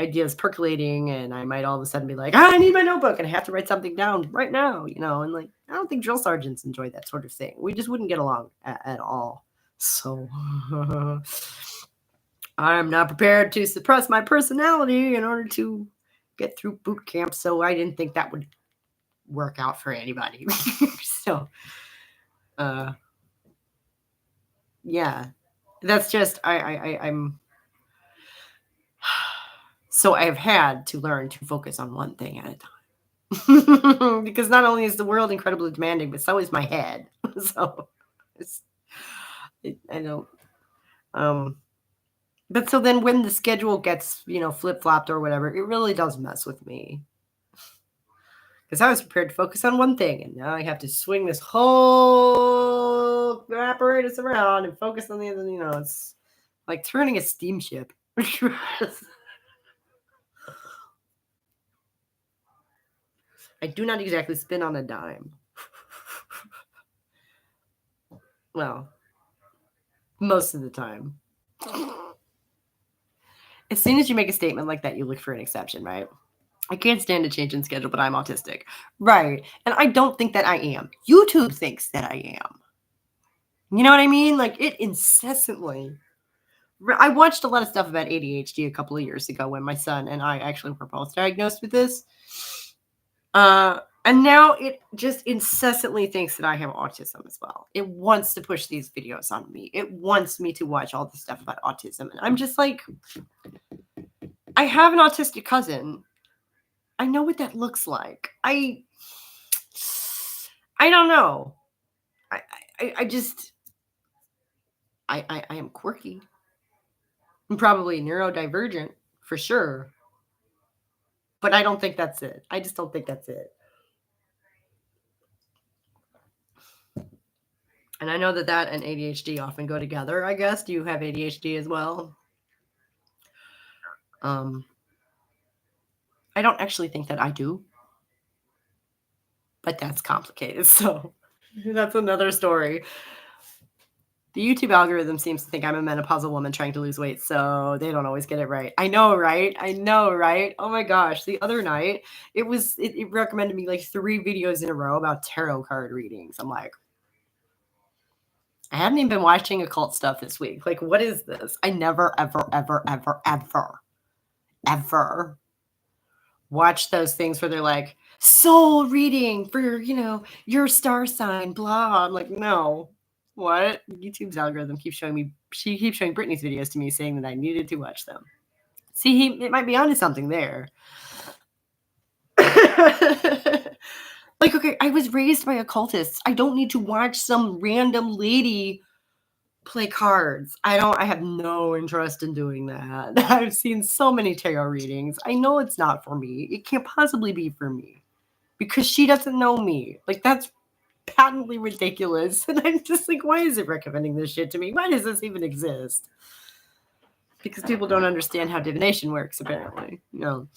ideas percolating, and I might all of a sudden be like, I need my notebook and I have to write something down right now, and like, I don't think drill sergeants enjoy that sort of thing. We just wouldn't get along at all. So I'm not prepared to suppress my personality in order to get through boot camp. So I didn't think that would work out for anybody. So, yeah, that's just, I'm, so I've had to learn to focus on one thing at a time because not only is the world incredibly demanding, but so is my head. So I don't, but so then when the schedule gets, flip-flopped or whatever, it really does mess with me. Because I was prepared to focus on one thing, and now I have to swing this whole apparatus around and focus on the other. It's like turning a steamship. I do not exactly spin on a dime. Well, most of the time. As soon as you make a statement like that, you look for an exception, right? I can't stand a change in schedule, but I'm autistic. Right. And I don't think that I am. YouTube thinks that I am. You know what I mean? Like, it incessantly. I watched a lot of stuff about ADHD a couple of years ago when my son and I actually were both diagnosed with this. And now it just incessantly thinks that I have autism as well. It wants to push these videos on me. It wants me to watch all the stuff about autism. And I'm just like, I have an autistic cousin. I know what that looks like. I don't know. I just, I am quirky. I'm probably neurodivergent for sure. But I don't think that's it. I just don't think that's it. And I know that and ADHD often go together, I guess. Do you have ADHD as well? I don't actually think that I do. But that's complicated. So that's another story. The YouTube algorithm seems to think I'm a menopausal woman trying to lose weight, so they don't always get it right. I know, right? Oh my gosh. The other night, it recommended me like 3 videos in a row about tarot card readings. I'm like, I haven't even been watching occult stuff this week. Like, what is this? I never, ever, ever, ever, ever watch those things where they're like, soul reading for, your star sign, blah. I'm like, no. What? YouTube's algorithm keeps showing me, she keeps showing Brittany's videos to me saying that I needed to watch them. See, it might be onto something there. Like, okay, I was raised by occultists. I don't need to watch some random lady play cards. I have no interest in doing that. I've seen so many tarot readings. I know it's not for me. It can't possibly be for me because she doesn't know me. Like, that's patently ridiculous. And I'm just like, why is it recommending this shit to me? Why does this even exist? Because people don't understand how divination works, apparently. No.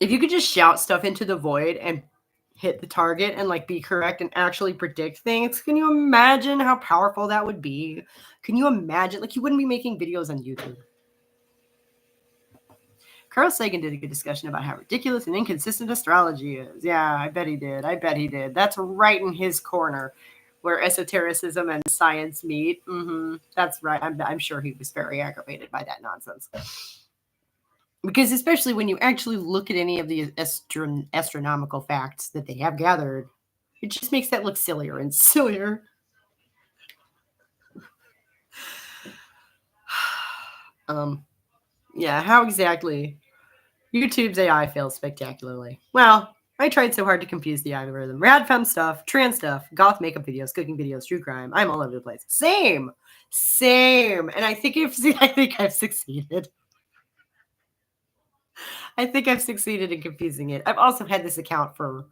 If you could just shout stuff into the void and hit the target and like be correct and actually predict things, can you imagine how powerful that would be? Can you imagine? Like, you wouldn't be making videos on YouTube. Carl Sagan did a good discussion about how ridiculous and inconsistent astrology is. Yeah, I bet he did. That's right in his corner, where esotericism and science meet. That's right. I'm sure he was very aggravated by that nonsense. Because especially when you actually look at any of the astronomical facts that they have gathered, it just makes that look sillier and sillier. Yeah, how exactly? YouTube's AI fails spectacularly. Well, I tried so hard to confuse the algorithm. Rad femme stuff, trans stuff, goth makeup videos, cooking videos, true crime. I'm all over the place. Same. And I think I've succeeded. I think I've succeeded in confusing it. I've also had this account for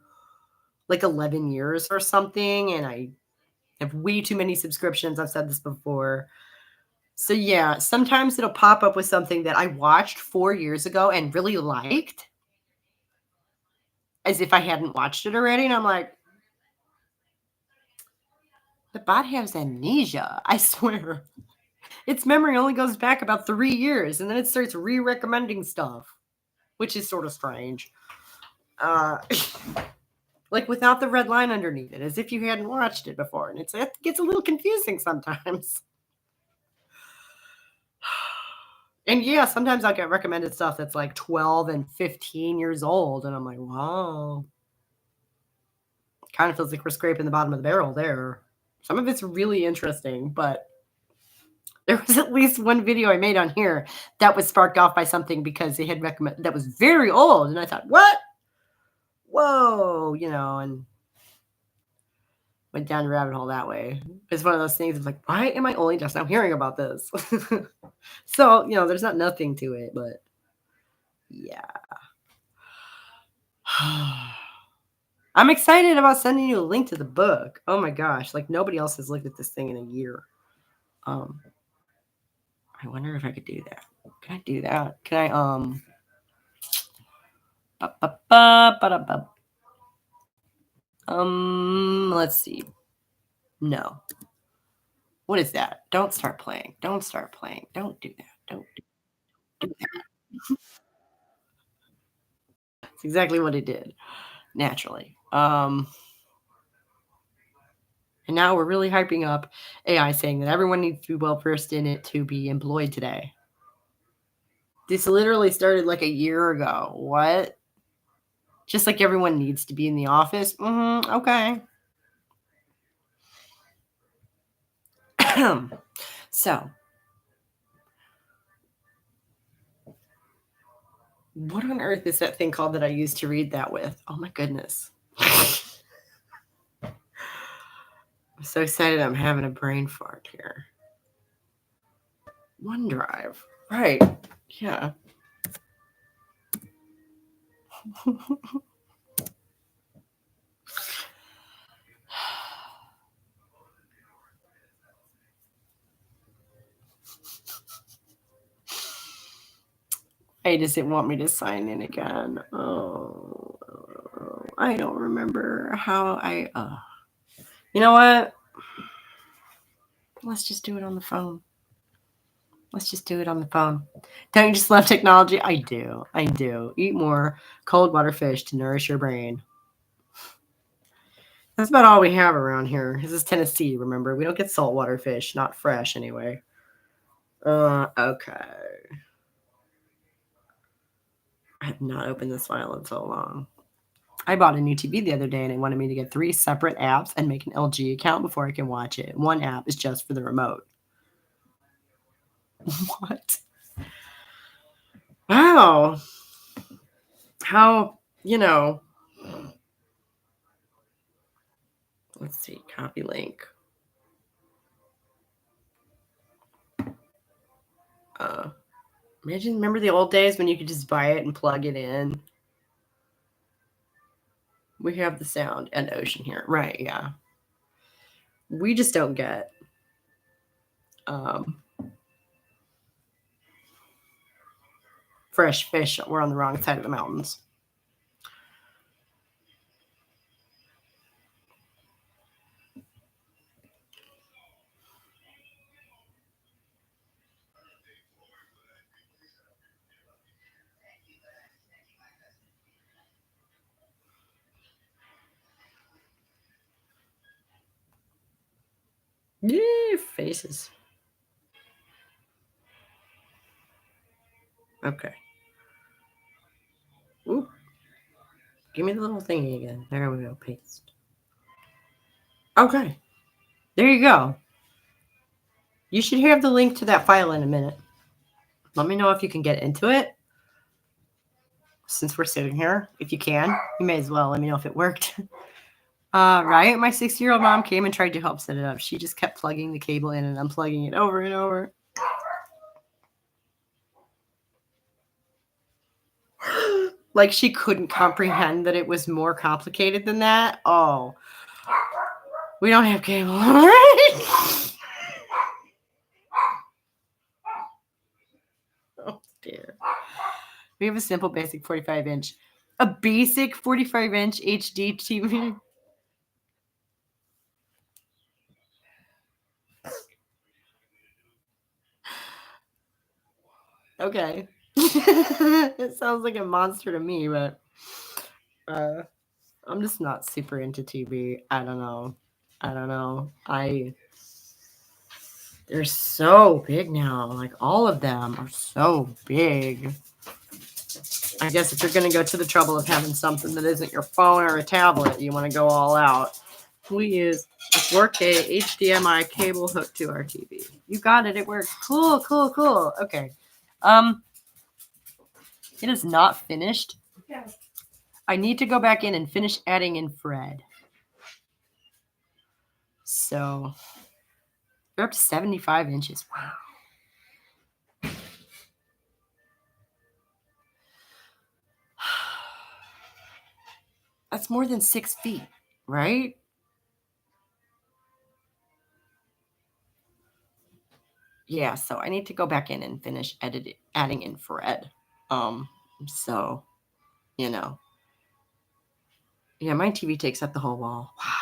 like 11 years or something, and I have way too many subscriptions. I've said this before. So yeah, sometimes it'll pop up with something that I watched 4 years ago and really liked, as if I hadn't watched it already. And I'm like, the bot has amnesia, I swear. Its memory only goes back about 3 years, and then it starts re-recommending stuff, which is sort of strange. Like without the red line underneath it, as if you hadn't watched it before. And it gets a little confusing sometimes. And yeah, sometimes I'll get recommended stuff that's like 12 and 15 years old. And I'm like, wow. Kind of feels like we're scraping the bottom of the barrel there. Some of it's really interesting, but there was at least one video I made on here that was sparked off by something because they had recommended that was very old. And I thought, what? Whoa, and went down the rabbit hole that way. It's one of those things. It's like, why am I only just now hearing about this? So, there's not nothing to it, but yeah. I'm excited about sending you a link to the book. Oh my gosh. Like nobody else has looked at this thing in a year. I wonder if I could do that. Can I do that? Can I, let's see. No. What is that? Don't start playing. Don't do that. Don't do that. It's exactly what it did. Naturally. And now we're really hyping up AI, saying that everyone needs to be well versed in it to be employed today. This literally started like a year ago. What? Just like everyone needs to be in the office? Okay. So, what on earth is that thing called that I used to read that with? Oh my goodness. I'm so excited I'm having a brain fart here. OneDrive. Right. Yeah. Why does it want me to sign in again? Oh, I don't remember how I. You know what? Let's just do it on the phone. Don't you just love technology? I do. Eat more cold water fish to nourish your brain. That's about all we have around here. This is Tennessee, remember? We don't get saltwater fish, not fresh anyway. Okay. I have not opened this file in so long. I bought a new TV the other day and it wanted me to get 3 separate apps and make an LG account before I can watch it. One app is just for the remote. What? Wow. How, let's see, copy link. Remember the old days when you could just buy it and plug it in? We have the sound and ocean here. Right, yeah. We just don't get fresh fish. We're on the wrong side of the mountains. Yeah, faces. Okay. Oop. Give me the little thingy again. There we go. Paste. Okay. There you go. You should have the link to that file in a minute. Let me know if you can get into it. Since we're sitting here, if you can, you may as well let me know if it worked. Right? My 60-year-old mom came and tried to help set it up. She just kept plugging the cable in and unplugging it over and over. Like she couldn't comprehend that it was more complicated than that. Oh, we don't have cable. Oh dear. We have a simple basic 45-inch. A basic 45-inch HD TV. Okay. It sounds like a monster to me, but I'm just not super into TV. I don't know. They're so big now. Like all of them are so big. I guess if you're going to go to the trouble of having something that isn't your phone or a tablet, you want to go all out. We use a 4K HDMI cable hooked to our TV. You got it. It works. Cool. Okay. It is not finished. Yeah. I need to go back in and finish adding in Fred. So we're up to 75 inches. Wow. That's more than 6 feet, right? Yeah, so I need to go back in and finish adding in Fred. So, you know. Yeah, my TV takes up the whole wall. Wow.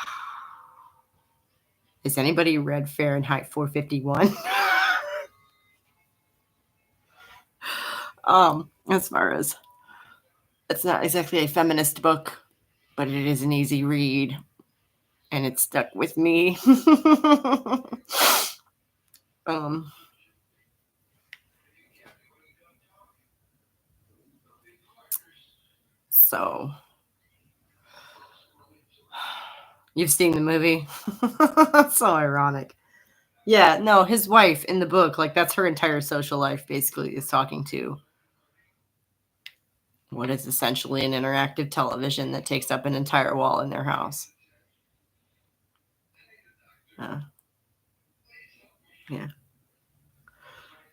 Has anybody read Fahrenheit 451? As far as it's not exactly a feminist book, but it is an easy read, and it stuck with me. So you've seen the movie? That's so ironic. Yeah, no, his wife in the book, like that's her entire social life basically is talking to what is essentially an interactive television that takes up an entire wall in their house. Yeah.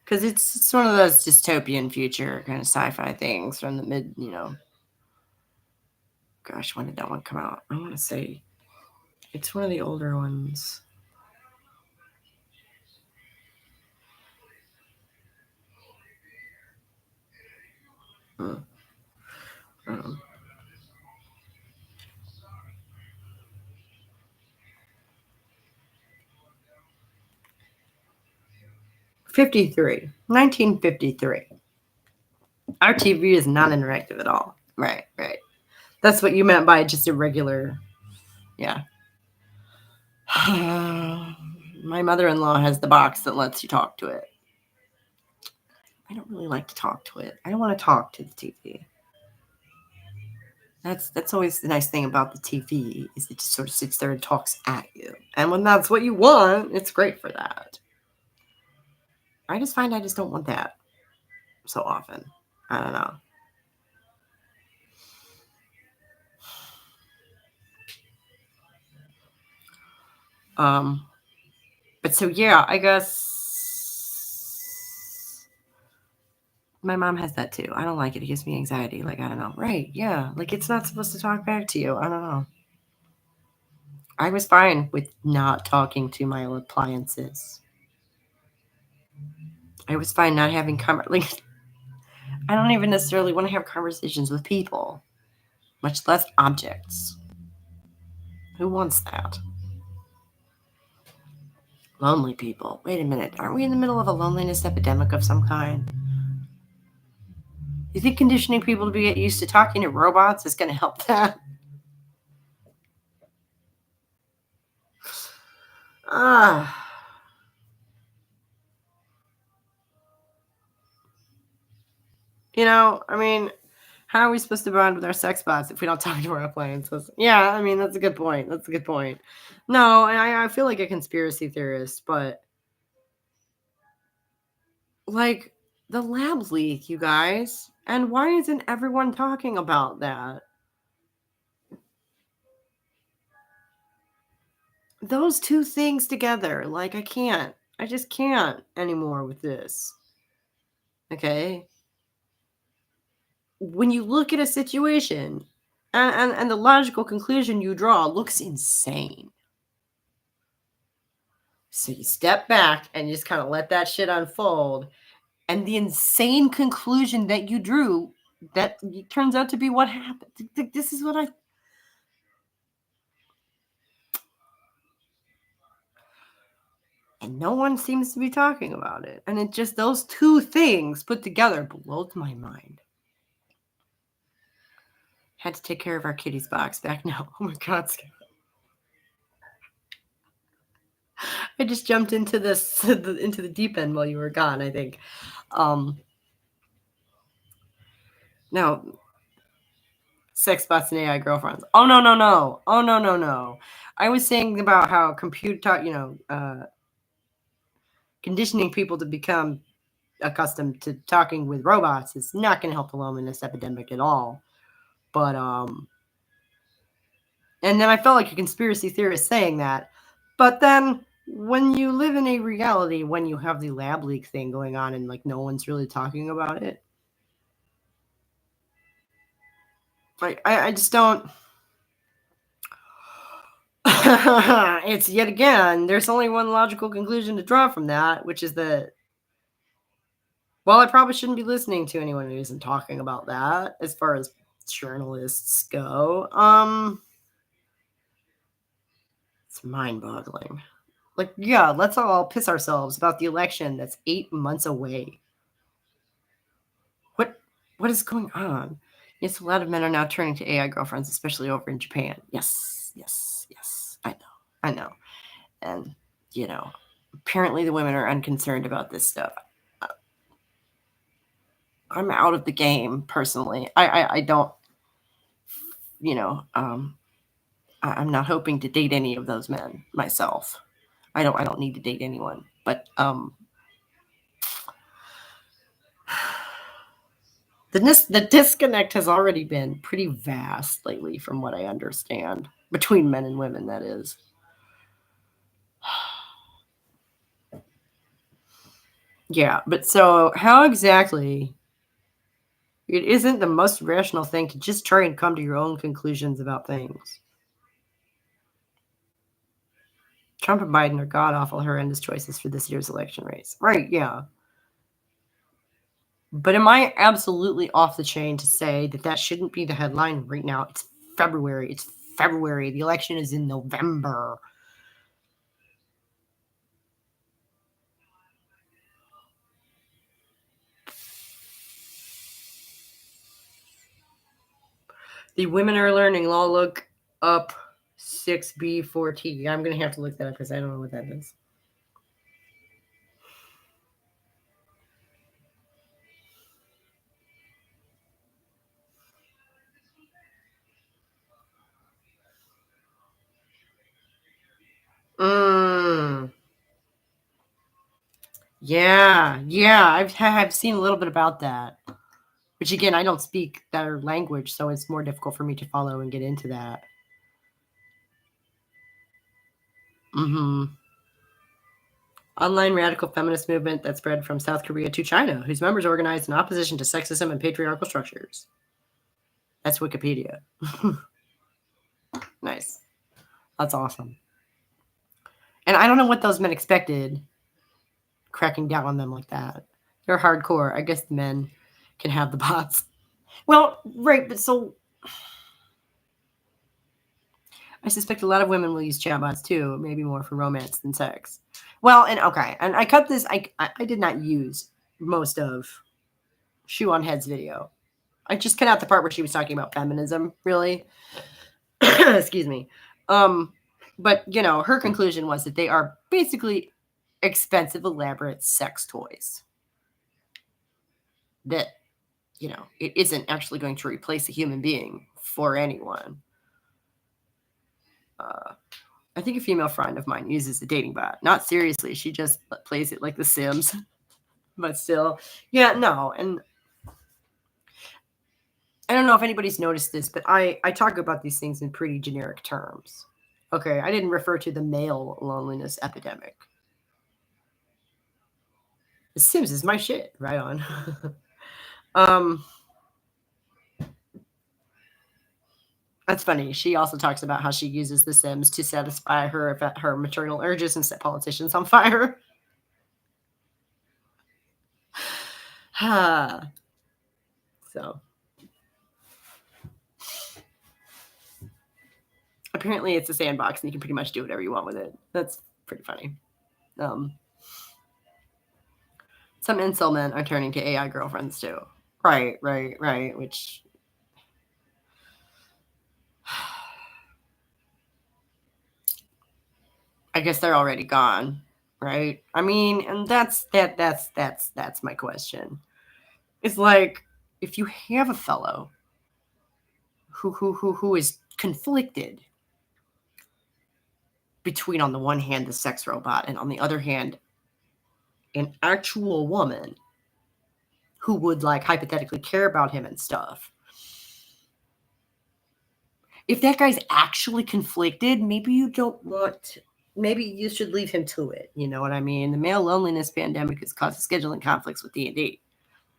Because it's one of those dystopian future kind of sci-fi things from the gosh, when did that one come out? I want to say it's one of the older ones. Hmm. 1953. Our TV is not interactive at all. Right. That's what you meant by just a regular, yeah. My mother-in-law has the box that lets you talk to it. I don't really like to talk to it. I don't want to talk to the TV. That's always the nice thing about the TV is it just sort of sits there and talks at you. And when that's what you want, it's great for that. I just find I just don't want that so often. I don't know. But so yeah, I guess my mom has that too. I don't like it. It gives me anxiety. Like, I don't know. Right. Yeah. Like it's not supposed to talk back to you. I don't know. I was fine with not talking to my appliances. I was fine not having like I don't even necessarily want to have conversations with people, much less objects. Who wants that? Lonely people. Wait a minute. Aren't we in the middle of a loneliness epidemic of some kind? You think conditioning people to get used to talking to robots is going to help that? You know, I mean, how are we supposed to bond with our sex bots if we don't talk to our appliances? Yeah, I mean, that's a good point. That's a good point. No, and I feel like a conspiracy theorist, but like the lab leak, you guys. And why isn't everyone talking about that? Those two things together, like I just can't anymore with this. Okay? When you look at a situation and the logical conclusion you draw looks insane. So you step back and you just kind of let that shit unfold. And the insane conclusion that you drew that turns out to be what happened. This is what I. And no one seems to be talking about it. And it just, those two things put together blows my mind. Had to take care of our kitty's box back now. Oh my God, Scott. I just jumped into this into the deep end while you were gone, I think. Now, sex bots and AI girlfriends. Oh no, no, no. Oh no, no, no. I was saying about how conditioning people to become accustomed to talking with robots is not going to help the loneliness epidemic at all. But and then I felt like a conspiracy theorist saying that. But then when you live in a reality, when you have the lab leak thing going on and like no one's really talking about it, I just don't. It's yet again, there's only one logical conclusion to draw from that, which is that, well, I probably shouldn't be listening to anyone who isn't talking about that as far as journalists go. It's mind-boggling. Like, yeah, let's all piss ourselves about the election that's 8 months away. What is going on? Yes, a lot of men are now turning to AI girlfriends, especially over in Japan. Yes, yes, yes. I know. And, apparently the women are unconcerned about this stuff. I'm out of the game personally. I don't, I'm not hoping to date any of those men myself. I don't need to date anyone. But the disconnect has already been pretty vast lately, from what I understand, between men and women. That is. Yeah, but so how exactly? It isn't the most rational thing to just try and come to your own conclusions about things. Trump and Biden are god awful, horrendous choices for this year's election race. Right, yeah. But am I absolutely off the chain to say that shouldn't be the headline right now? It's February. It's February. The election is in November. The women are learning law. Look up 6B4T. I'm going to have to look that up because I don't know what that is. Yeah. I've seen a little bit about that. Which again, I don't speak their language, so it's more difficult for me to follow and get into that. Online radical feminist movement that spread from South Korea to China, whose members organized in opposition to sexism and patriarchal structures. That's Wikipedia. Nice. That's awesome. And I don't know what those men expected, cracking down on them like that. They're hardcore. I guess the men can have the bots. Well, right, but so I suspect a lot of women will use chatbots too, maybe more for romance than sex. Well, and okay, and I cut this. I did not use most of Shoe on Head's video. I just cut out the part where she was talking about feminism, really. Excuse me. But her conclusion was that they are basically expensive, elaborate sex toys that it isn't actually going to replace a human being for anyone. I think a female friend of mine uses a dating bot. Not seriously. She just plays it like The Sims. But still, yeah, no. And I don't know if anybody's noticed this, but I talk about these things in pretty generic terms. Okay, I didn't refer to the male loneliness epidemic. The Sims is my shit. Right on. That's funny. She also talks about how she uses The Sims to satisfy her maternal urges and set politicians on fire. So apparently it's a sandbox and you can pretty much do whatever you want with it. That's pretty funny. Some incel men are turning to AI girlfriends too. Right. Which I guess they're already gone, right? I mean, and that's my question. It's like, if you have a fellow who is conflicted between, on the one hand, the sex robot, and on the other hand, an actual woman who would like hypothetically care about him and stuff. If that guy's actually conflicted, maybe you should leave him to it. You know what I mean? The male loneliness pandemic has caused scheduling conflicts with D&D.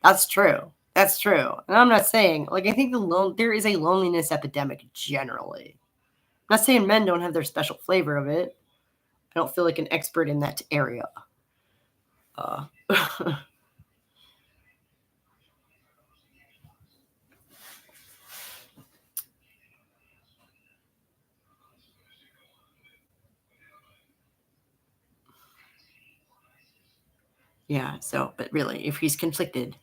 That's true. And I'm not saying, like, I think there is a loneliness epidemic generally. I'm not saying men don't have their special flavor of it. I don't feel like an expert in that area. Yeah, so, but really, if he's conflicted,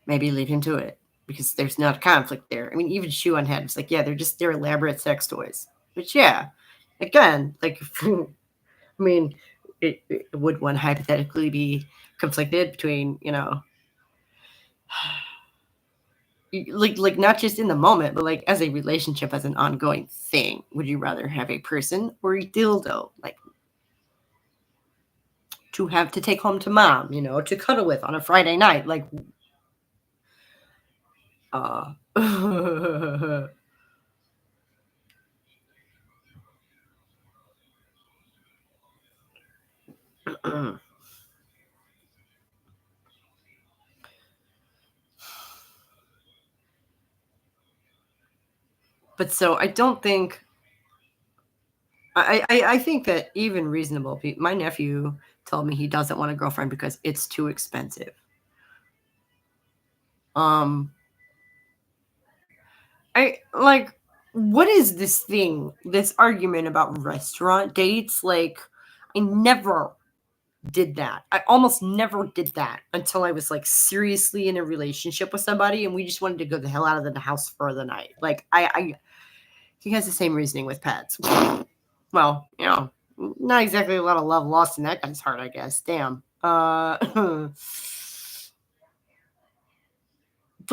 maybe leave him to it, because there's not a conflict there. I mean, even Shoe on Head, it's like, yeah, they're elaborate sex toys. But yeah, again, like, I mean, would one hypothetically be conflicted between, like not just in the moment, but like as a relationship, as an ongoing thing? Would you rather have a person or a dildo, like, to have to take home to mom, to cuddle with on a Friday night, like, but so I don't think I think that even reasonable people. My nephew told me he doesn't want a girlfriend because it's too expensive. I like, what is this thing? This argument about restaurant dates? Like, I never did that. I almost never did that until I was like seriously in a relationship with somebody, and we just wanted to go the hell out of the house for the night. Like, he has the same reasoning with pets. Well, not exactly a lot of love lost in that guy's heart, I guess. Damn. But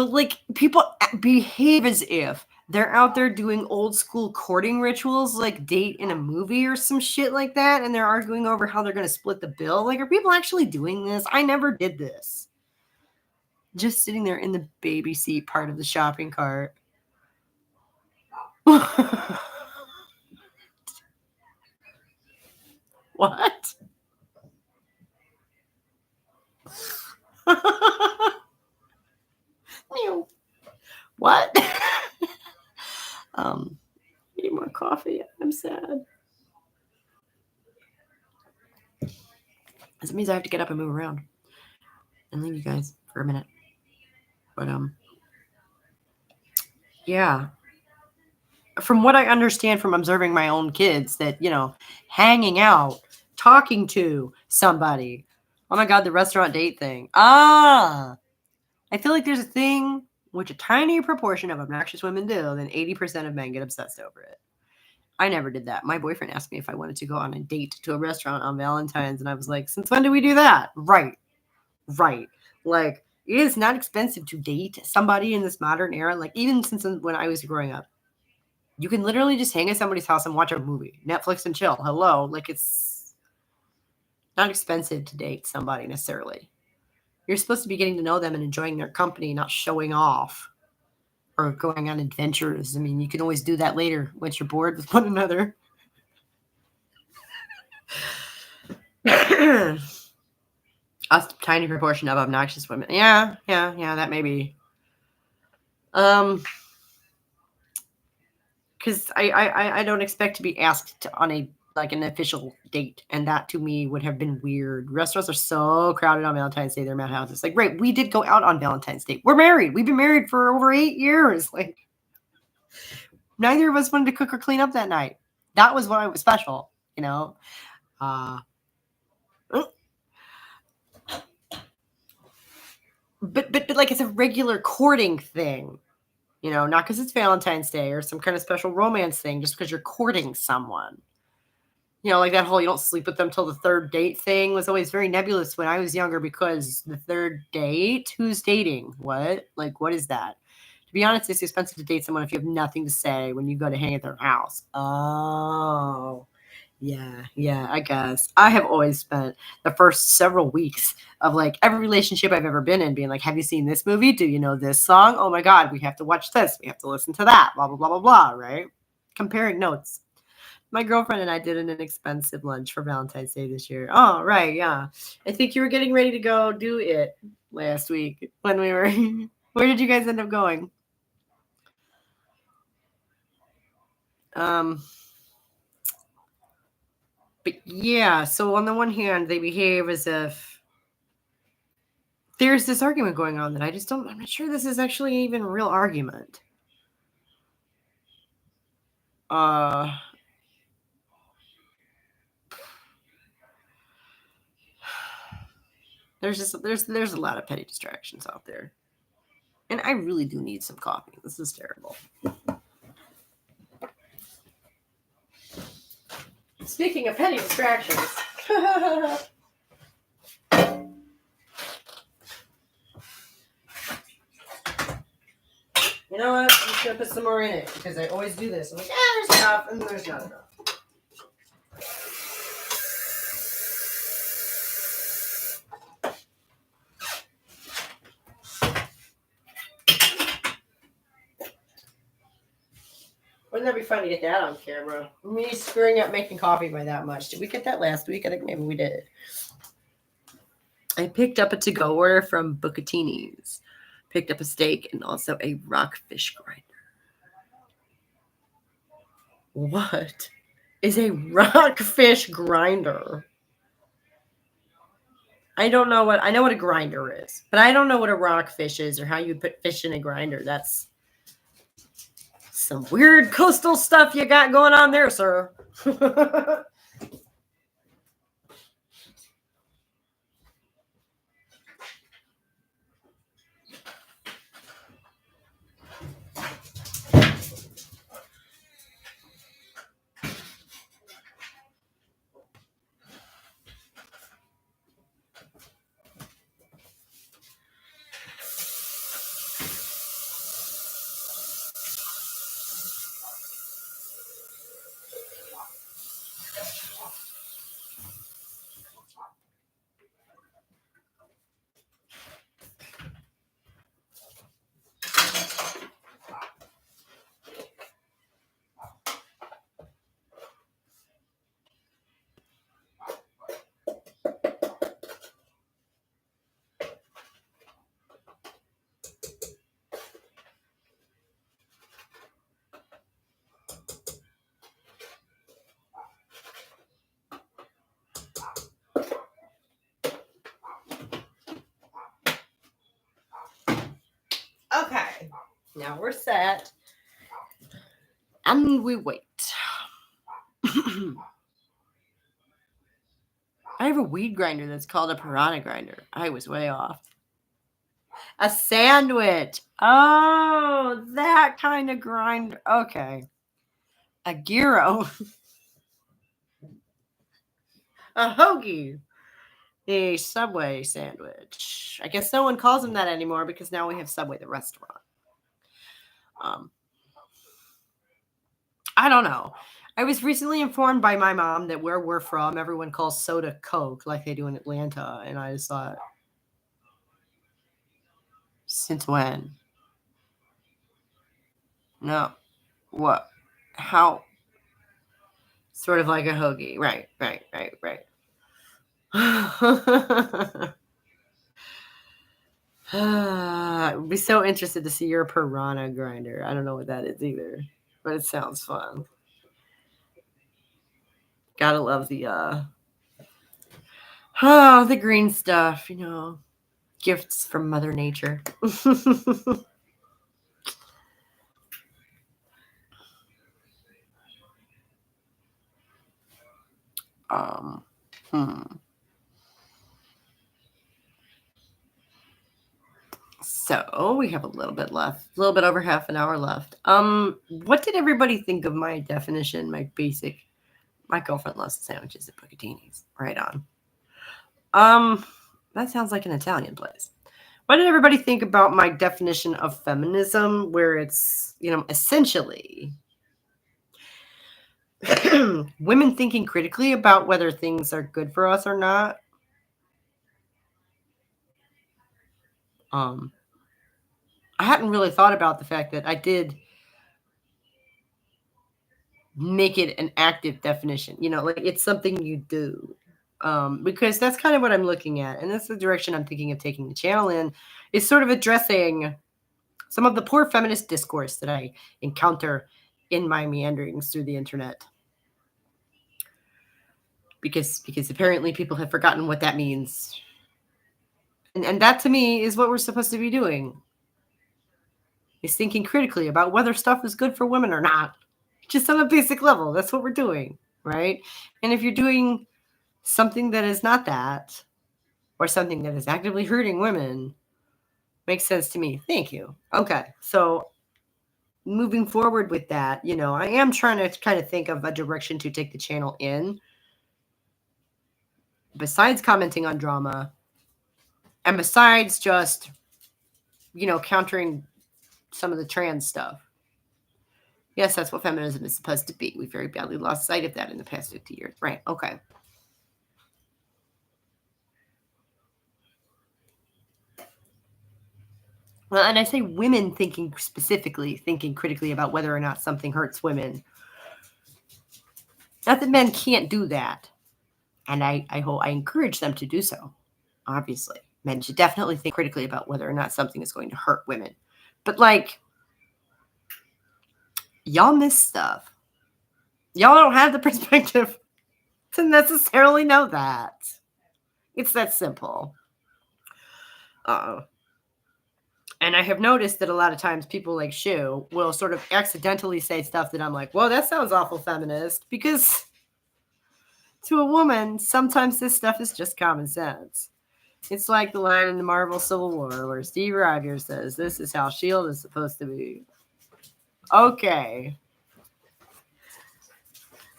like, people behave as if they're out there doing old school courting rituals, like date in a movie or some shit like that, and they're arguing over how they're going to split the bill. Like, are people actually doing this? I never did this. Just sitting there in the baby seat part of the shopping cart. What? What? Need more coffee. I'm sad. That means I have to get up and move around and leave you guys for a minute. But yeah. From what I understand from observing my own kids, that, hanging out, talking to somebody. Oh my God, the restaurant date thing. I feel like there's a thing which a tiny proportion of obnoxious women do, then 80% of men get obsessed over it. I never did that. My boyfriend asked me if I wanted to go on a date to a restaurant on Valentine's, and I was like, since when do we do that? Right. Like, It is not expensive to date somebody in this modern era. Like, even since when I was growing up, you can literally just hang at somebody's house and watch a movie, Netflix and chill. Hello. Like, it's not expensive to date somebody necessarily. You're supposed to be getting to know them and enjoying their company, not showing off or going on adventures. I mean, you can always do that later once you're bored with one another. A tiny proportion of obnoxious women. Yeah, that may be. Because I don't expect to be asked on a an official date, and that to me would have been weird. Restaurants are so crowded on Valentine's Day; they're madhouses. Like, great, we did go out on Valentine's Day. We're married. We've been married for over 8 years. Like, neither of us wanted to cook or clean up that night. That was what was special, you know. But like, it's a regular courting thing. You know, not because it's Valentine's Day or some kind of special romance thing, just because you're courting someone. You know, like that whole you don't sleep with them till the third date thing was always very nebulous when I was younger, because the third date? Who's dating? What? Like, what is that? To be honest, it's expensive to date someone if you have nothing to say when you go to hang at their house. Oh, yeah, I guess. I have always spent the first several weeks of like every relationship I've ever been in being like, have you seen this movie? Do you know this song? Oh my God, we have to watch this. We have to listen to that. Blah, blah, blah, blah, blah, right? Comparing notes. My girlfriend and I did an inexpensive lunch for Valentine's Day this year. Oh, right, yeah. I think you were getting ready to go do it last week when we were. Where did you guys end up going? But yeah, so on the one hand, they behave as if there's this argument going on that I'm not sure this is actually even a real argument. There's a lot of petty distractions out there. And I really do need some coffee. This is terrible. Speaking of petty distractions. You know what? I'm just going to put some more in it because I always do this. I'm like, there's enough, and there's not enough. Wouldn't that be fun to get that on camera? Me screwing up making coffee by that much. Did we get that last week? I think maybe we did. I picked up a to-go order from Bucatini's. Picked up a steak and also a rockfish grinder. What is a rockfish grinder? I know what a grinder is, but I don't know what a rockfish is or how you put fish in a grinder. That's some weird coastal stuff you got going on there, sir. Okay, now we're set. And we wait. I have a weed grinder that's called a piranha grinder. I was way off. A sandwich. Oh, that kind of grinder. Okay. A gyro. A hoagie. a Subway sandwich. I guess no one calls them that anymore because now we have Subway the restaurant. I don't know. I was recently informed by my mom that where we're from, everyone calls soda Coke like they do in Atlanta. And I just thought, since when? No. What? How? Sort of like a hoagie. Right. I'd be so interested to see your piranha grinder. I don't know what that is either, but it sounds fun. Gotta love the the green stuff, gifts from Mother Nature. um, hmm. So we have a little bit left, a little bit over half an hour left. What did everybody think of my definition, my basic? My girlfriend loves sandwiches at Bucatini's. Right on. That sounds like an Italian place. What did everybody think about my definition of feminism, where it's, essentially women thinking critically about whether things are good for us or not? I hadn't really thought about the fact that I did make it an active definition, like it's something you do. Because that's kind of what I'm looking at. And that's the direction I'm thinking of taking the channel in, is sort of addressing some of the poor feminist discourse that I encounter in my meanderings through the internet. Because apparently people have forgotten what that means. And that to me is what we're supposed to be doing. Is thinking critically about whether stuff is good for women or not. Just on a basic level. That's what we're doing, right? And if you're doing something that is not that, or something that is actively hurting women, makes sense to me. Thank you. Okay. So moving forward with that, I am trying to kind of think of a direction to take the channel in. Besides commenting on drama, and besides just, countering some of the trans stuff. Yes, that's what feminism is supposed to be. We very badly lost sight of that in the past 50 years. Right. Okay. Well, and I say women thinking critically about whether or not something hurts women. Not that men can't do that. And I encourage them to do so. Obviously, men should definitely think critically about whether or not something is going to hurt women. But y'all miss stuff. Y'all don't have the perspective to necessarily know that. It's that simple. And I have noticed that a lot of times people like Shu will sort of accidentally say stuff that I'm like, well, that sounds awful feminist, because to a woman, sometimes this stuff is just common sense. It's like the line in the Marvel Civil War where Steve Rogers says, this is how S.H.I.E.L.D. is supposed to be. Okay.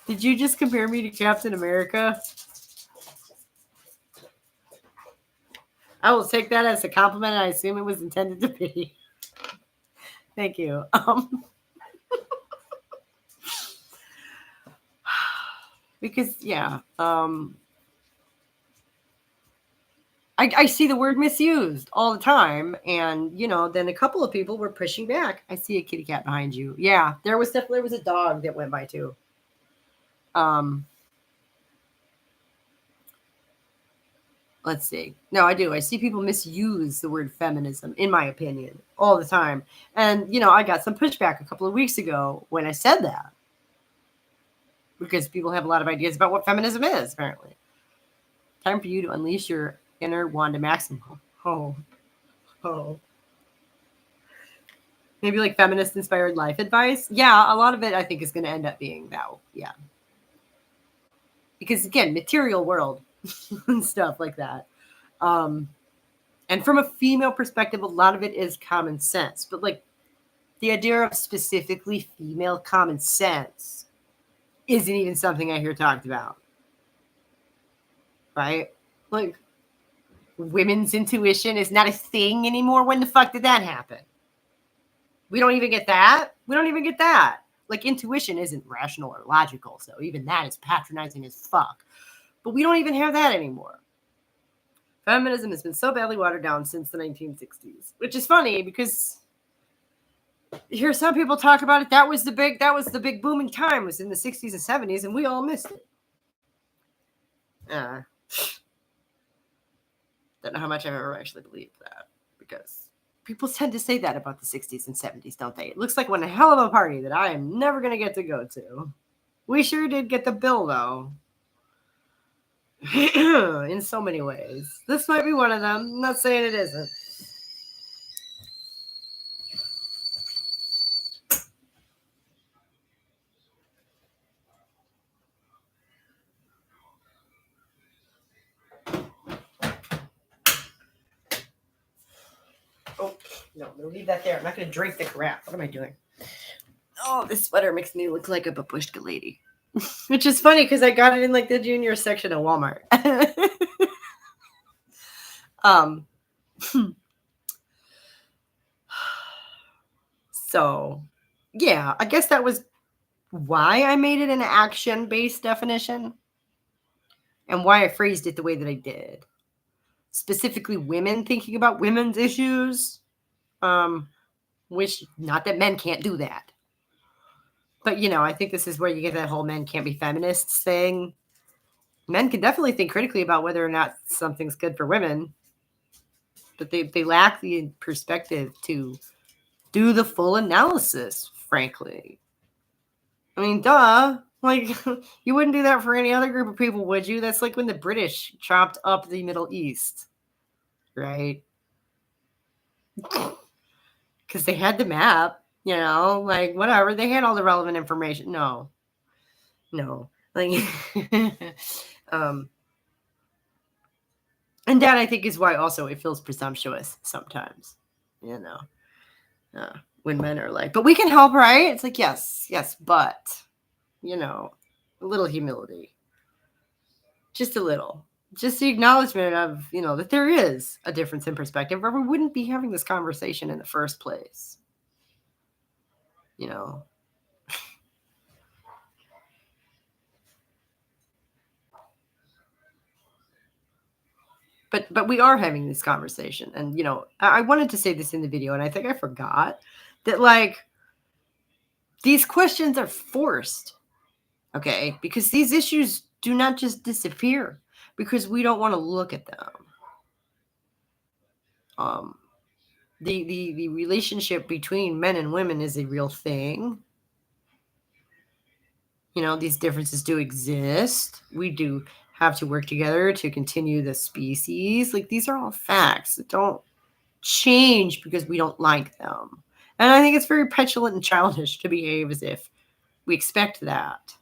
Did you just compare me to Captain America? I will take that as a compliment. I assume it was intended to be. Thank you. Because, yeah. I see the word misused all the time. And, then a couple of people were pushing back. I see a kitty cat behind you. Yeah, there was a dog that went by too. Let's see. No, I do. I see people misuse the word feminism, in my opinion, all the time. And, I got some pushback a couple of weeks ago when I said that. Because people have a lot of ideas about what feminism is, apparently. Time for you to unleash your inner Wanda Maximoff. Oh. Maybe like feminist-inspired life advice. Yeah, a lot of it I think is going to end up being that. Yeah. Because, again, material world and stuff like that. And from a female perspective, a lot of it is common sense. But, the idea of specifically female common sense isn't even something I hear talked about. Right? Women's intuition is not a thing anymore. When the fuck did that happen? We don't even get that. We don't even get that. Like, intuition isn't rational or logical, so even that is patronizing as fuck. But we don't even have that anymore. Feminism has been so badly watered down since the 1960s, which is funny because you hear some people talk about it. That was the big booming time, was in the 60s and 70s, and we all missed it. Don't know how much I've ever actually believed that, because people tend to say that about the 60s and 70s, don't they? It looks like one hell of a party that I am never going to get to go to. We sure did get the bill, though. In so many ways. This might be one of them. I'm not saying it isn't. Oh, no, I'm going to leave that there. I'm not going to drink the crap. What am I doing? Oh, this sweater makes me look like a babushka lady. Which is funny because I got it in like the junior section of Walmart. So, yeah, I guess that was why I made it an action-based definition and why I phrased it the way that I did. Specifically, women thinking about women's issues, which, not that men can't do that. But, I think this is where you get that whole men can't be feminists thing. Men can definitely think critically about whether or not something's good for women, but they lack the perspective to do the full analysis, frankly. I mean, duh. Like, you wouldn't do that for any other group of people, would you? That's like when the British chopped up the Middle East, right? Because they had the map, like, whatever. They had all the relevant information. No. Like, and that, I think, is why also it feels presumptuous sometimes, when men are like, but we can help, right? It's like, yes, but, a little humility. Just a little. Just the acknowledgement of, that there is a difference in perspective, or we wouldn't be having this conversation in the first place. But we are having this conversation. And, I wanted to say this in the video, and I think I forgot that, like, these questions are forced, okay? Because these issues do not just disappear because we don't want to look at them. The relationship between men and women is a real thing. These differences do exist. We do have to work together to continue the species. Like, these are all facts that don't change because we don't like them. And I think it's very petulant and childish to behave as if we expect that.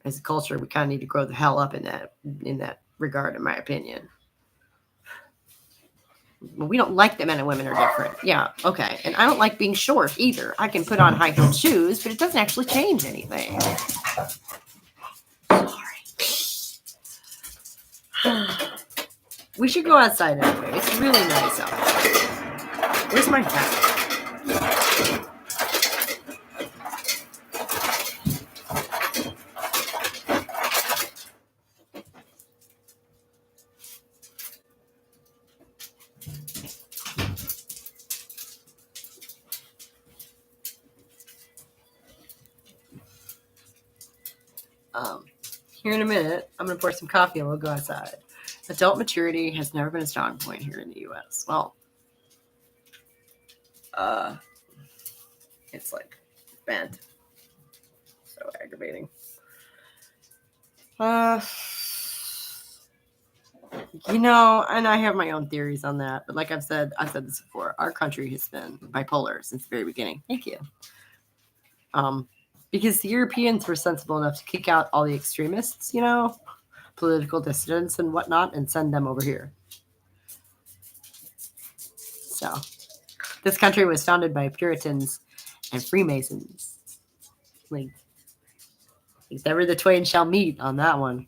As a culture, we kind of need to grow the hell up in that regard, in my opinion. We don't like that men and women are different. Yeah, okay. And I don't like being short either. I can put on high-heeled shoes, but it doesn't actually change anything. Sorry. We should go outside anyway. It's really nice out there. Where's my hat? Here in a minute, I'm going to pour some coffee and we'll go outside. Adult maturity has never been a strong point here in the U.S. Well, it's like bent. So aggravating. And I have my own theories on that. But like I've said this before. Our country has been bipolar since the very beginning. Thank you. Because the Europeans were sensible enough to kick out all the extremists, political dissidents and whatnot, and send them over here. So, this country was founded by Puritans and Freemasons. Like, if ever the twain shall meet on that one,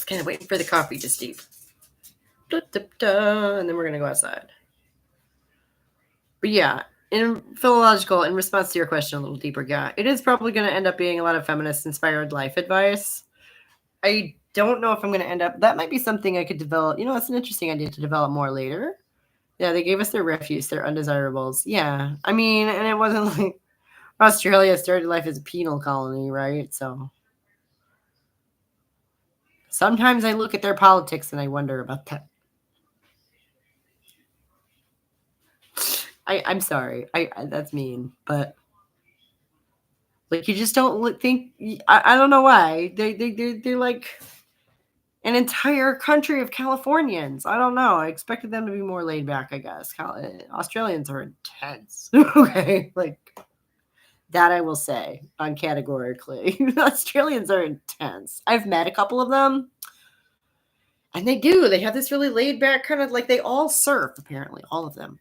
just kind of waiting for the coffee to steep. And then we're going to go outside. But yeah, in response to your question a little deeper, yeah, it is probably going to end up being a lot of feminist-inspired life advice. I don't know if I'm going to end up... That might be something I could develop. It's an interesting idea to develop more later. Yeah, they gave us their refuse, their undesirables. Yeah, I mean, and it wasn't like Australia started life as a penal colony, right? So sometimes I look at their politics and I wonder about that. I'm sorry. That's mean, but like you just don't think. I don't know why they're like an entire country of Californians. I don't know. I expected them to be more laid back. I guess Australians are intense. Okay, like that I will say uncategorically. Australians are intense. I've met a couple of them. And they do. They have this really laid back kind of like they all surf, apparently, all of them.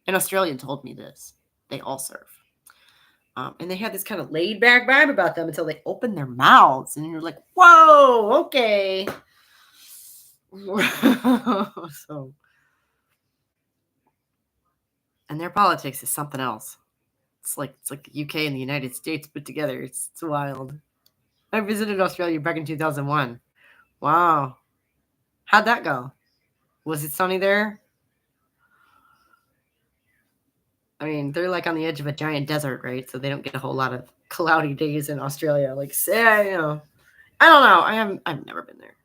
An Australian told me this. They all surf. And they had this kind of laid back vibe about them until they open their mouths. And you're like, whoa, okay. So, and their politics is something else. It's like the UK and the United States put together. It's wild. I visited Australia back in 2001. Wow. How'd that go? Was it sunny there? I mean, they're like on the edge of a giant desert, right? So they don't get a whole lot of cloudy days in Australia. Like, say, I don't know. I've never been there.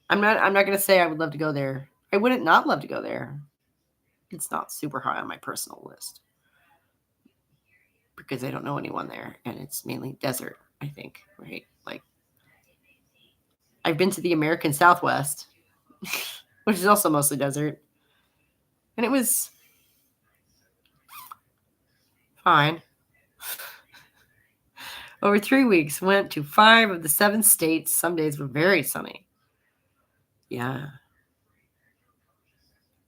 I'm not going to say I would love to go there. I wouldn't not love to go there. It's not super high on my personal list because I don't know anyone there, and it's mainly desert, I think, right? Like, I've been to the American Southwest, which is also mostly desert, and it was fine. Over 3 weeks, went to 5 of the 7 states. Some days were very sunny. Yeah.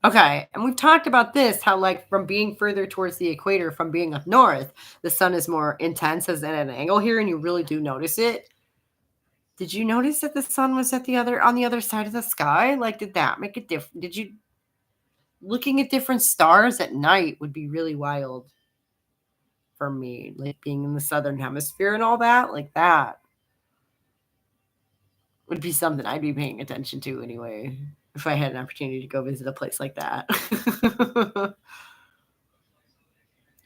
Okay, and we've talked about this, how like from being further towards the equator, from being up north, the sun is more intense as at an angle here, and you really do notice it. Did you notice that the sun was on the other side of the sky? Like, did that make a difference? Did you looking at different stars at night would be really wild for me, like being in the southern hemisphere and all that, like that would be something I'd be paying attention to anyway, if I had an opportunity to go visit a place like that.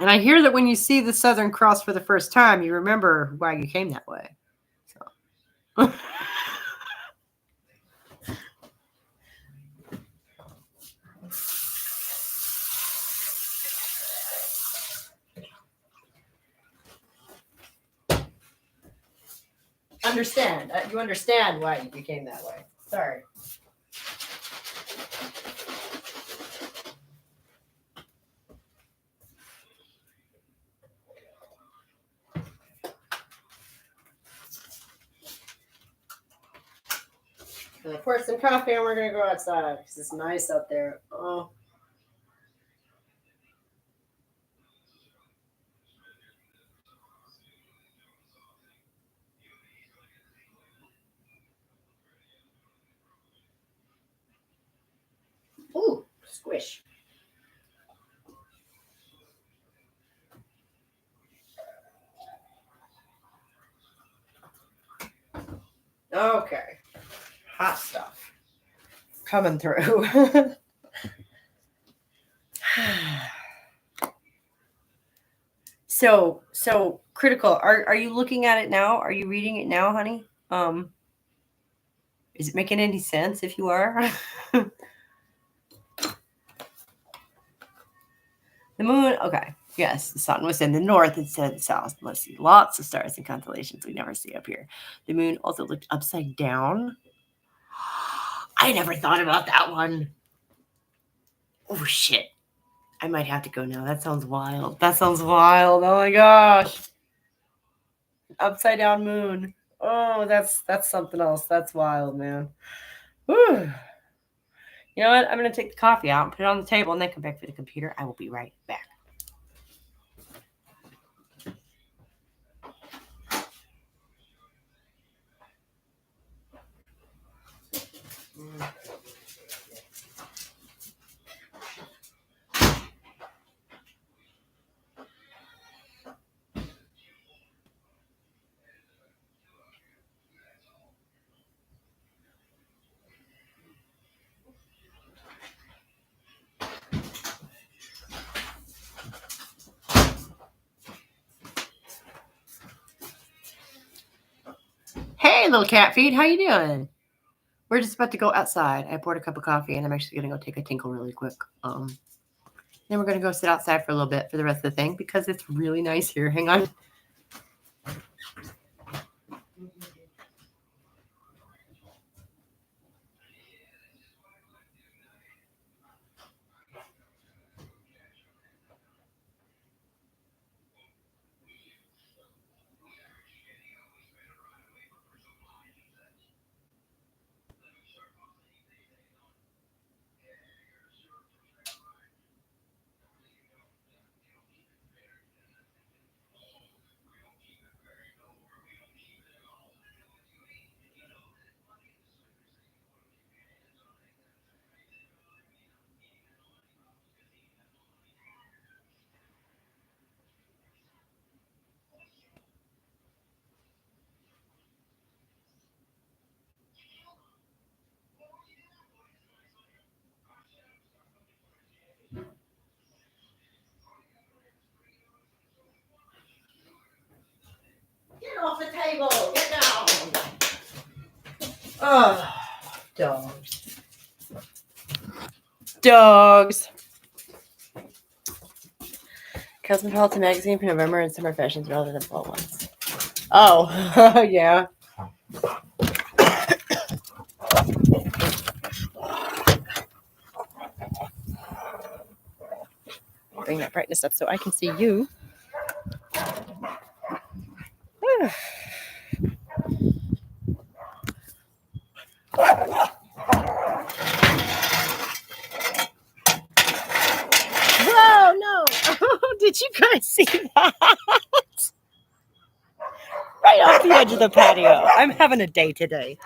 And I hear that when you see the Southern Cross for the first time, you remember why you came that way. So. Understand. You understand why you became that way. Sorry. I'm gonna pour some coffee and we're gonna go outside because it's nice out there. Oh. Ooh, squish. Okay. Hot stuff. Coming through. So critical. Are you looking at it now? Are you reading it now, honey? Is it making any sense if you are? The moon, okay. Yes, the sun was in the north instead of the south. Let's see lots of stars and constellations we never see up here. The moon also looked upside down. I never thought about that one. Oh, shit. I might have to go now. That sounds wild. Oh, my gosh. Upside down moon. Oh, that's something else. That's wild, man. Whew. You know what? I'm going to take the coffee out and put it on the table and then come back for the computer. I will be right back. Hey, little cat feet, how you doing? We're just about to go outside. I poured a cup of coffee, and I'm actually going to go take a tinkle really quick. Then we're going to go sit outside for a little bit for the rest of the thing because it's really nice here. Hang on. Get off the table. Get down. Oh, dogs. Dogs. Cosmopolitan magazine for November and summer fashions rather than fall ones. Oh, yeah. Bring that brightness up so I can see you. Whoa, no. Did you guys see that? Right off the edge of the patio. I'm having a day today.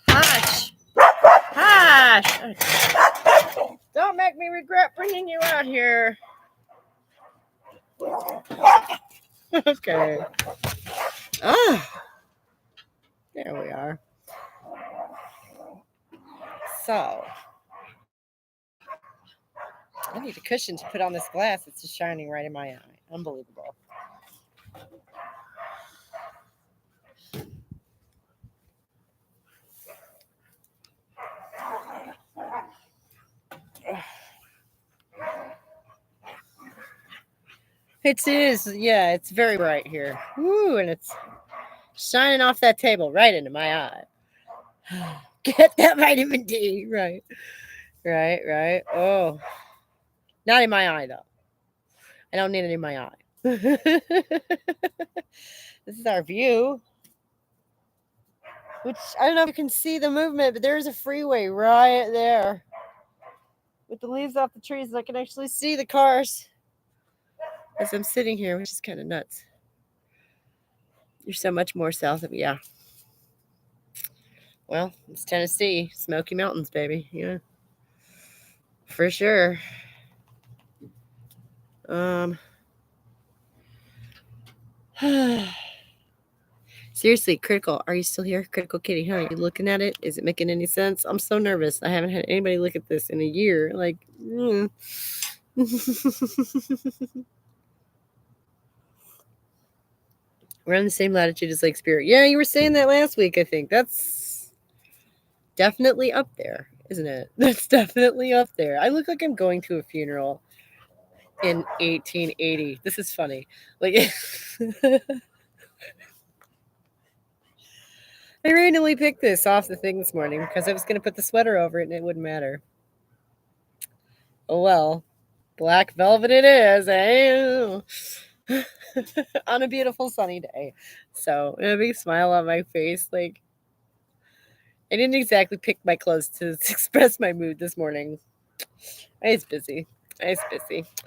Hush. Hush. Don't make me regret bringing you out here. Okay. There we are. So, I need a cushion to put on this glass. It's just shining right in my eye. Unbelievable. It is, yeah, it's very bright here. Woo, and it's shining off that table right into my eye. Get that vitamin D. Right. Right. Oh. Not in my eye, though. I don't need it in my eye. This is our view. Which, I don't know if you can see the movement, but there's a freeway right there. With the leaves off the trees, I can actually see the cars as I'm sitting here, which is kind of nuts. You're so much more south of me. Yeah. Well, it's Tennessee. Smoky Mountains, baby. Yeah. For sure. Seriously, Critical, are you still here? Critical Kitty, how are you looking at it? Is it making any sense? I'm so nervous. I haven't had anybody look at this in a year. Like, We're on the same latitude as Lake Spirit. Yeah, you were saying that last week, I think. That's definitely up there, isn't it? That's definitely up there. I look like I'm going to a funeral in 1880. This is funny. Like, I randomly picked this off the thing this morning because I was going to put the sweater over it and it wouldn't matter. Oh, well. Black velvet it is, eh? On a beautiful sunny day. So, a big smile on my face. Like, I didn't exactly pick my clothes to express my mood this morning. I was busy. I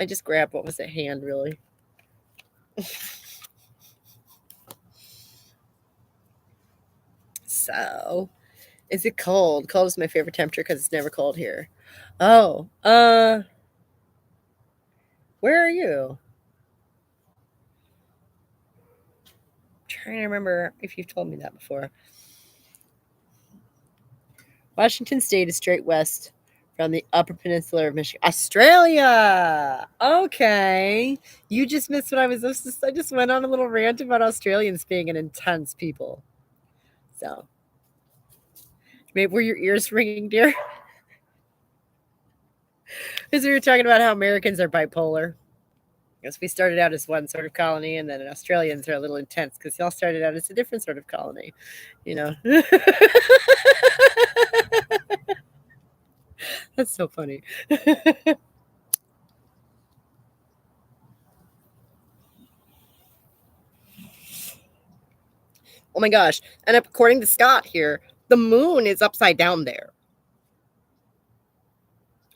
just grabbed what was at hand, really. So, is it cold? Cold is my favorite temperature because it's never cold here. Oh, where are you? I'm trying to remember if you've told me that before. Washington State is straight west From the Upper Peninsula of Michigan. Australia! Okay. You just missed what I was. I just went on a little rant about Australians being an intense people. So, maybe were your ears ringing, dear? Because we were talking about how Americans are bipolar. Because we started out as one sort of colony, and then Australians are a little intense because y'all started out as a different sort of colony. You know? That's so funny. Oh my gosh. And according to Scott here, the moon is upside down there,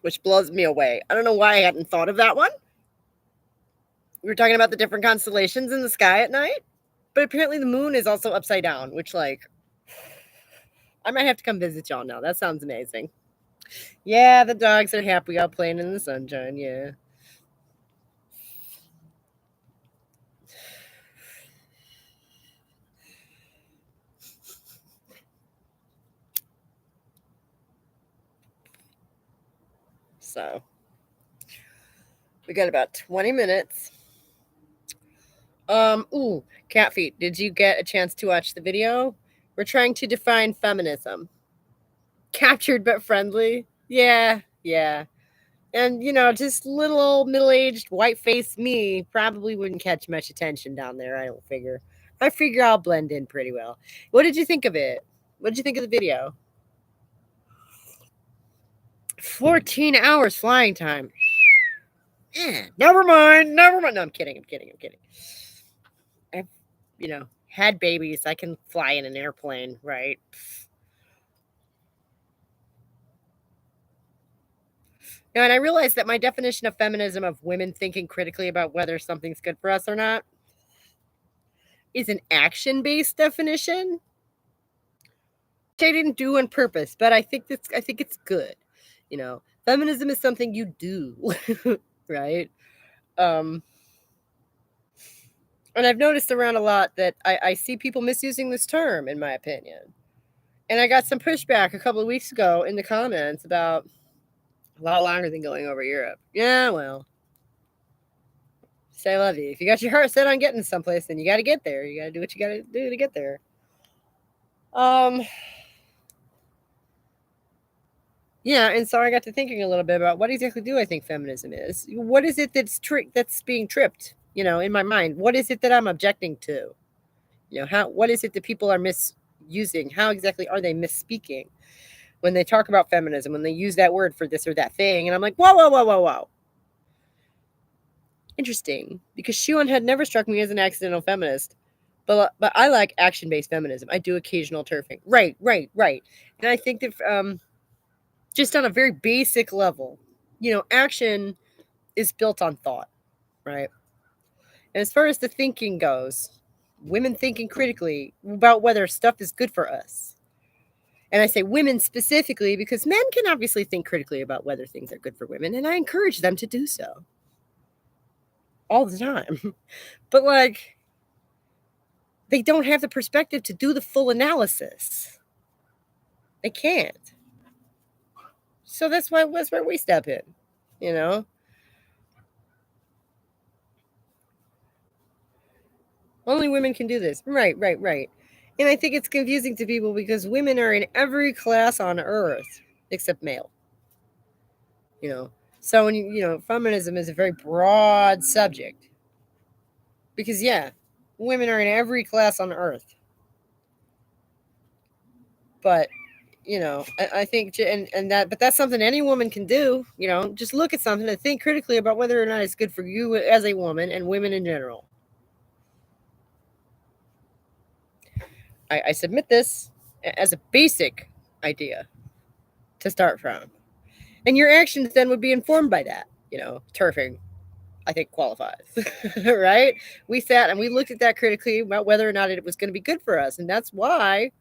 which blows me away. I don't know why I hadn't thought of that one. We were talking about the different constellations in the sky at night, but apparently the moon is also upside down, which, like, I might have to come visit y'all now. That sounds amazing. Yeah, the dogs are happy out playing in the sunshine. Yeah. So we got about 20 minutes. Ooh, Cat Feet, did you get a chance to watch the video? We're trying to define feminism. Captured but friendly. Yeah. And, just little old middle-aged white-faced me probably wouldn't catch much attention down there, I don't figure. I figure I'll blend in pretty well. What did you think of it? What did you think of the video? 14 hours flying time. Never mind. No, I'm kidding. I've, had babies. I can fly in an airplane, right? And I realized that my definition of feminism of women thinking critically about whether something's good for us or not is an action-based definition. I didn't do on purpose, but I think it's good. Feminism is something you do, right? And I've noticed around a lot that I see people misusing this term, in my opinion. And I got some pushback a couple of weeks ago in the comments about a lot longer than going over Europe. Yeah, well, say love you. If you got your heart set on getting someplace, then you got to get there. You got to do what you got to do to get there. Yeah, and so I got to thinking a little bit about what exactly do I think feminism is? What is it that's being tripped, in my mind? What is it that I'm objecting to? What is it that people are misusing? How exactly are they misspeaking when they talk about feminism, when they use that word for this or that thing? And I'm like, whoa. Interesting, because Shuan had never struck me as an accidental feminist, but I like action-based feminism. I do occasional turfing. Right. And I think that just on a very basic level, action is built on thought, right? And as far as the thinking goes, women thinking critically about whether stuff is good for us. And I say women specifically because men can obviously think critically about whether things are good for women, and I encourage them to do so all the time. But, like, they don't have the perspective to do the full analysis. They can't. So that's where we step in, Only women can do this. Right. And I think it's confusing to people because women are in every class on earth except male. So when feminism is a very broad subject. Because, yeah, women are in every class on earth. But, I think, but that's something any woman can do. Just look at something and think critically about whether or not it's good for you as a woman and women in general. I submit this as a basic idea to start from. And your actions then would be informed by that. Turfing, I think, qualifies, right? We sat and we looked at that critically about whether or not it was going to be good for us. And that's why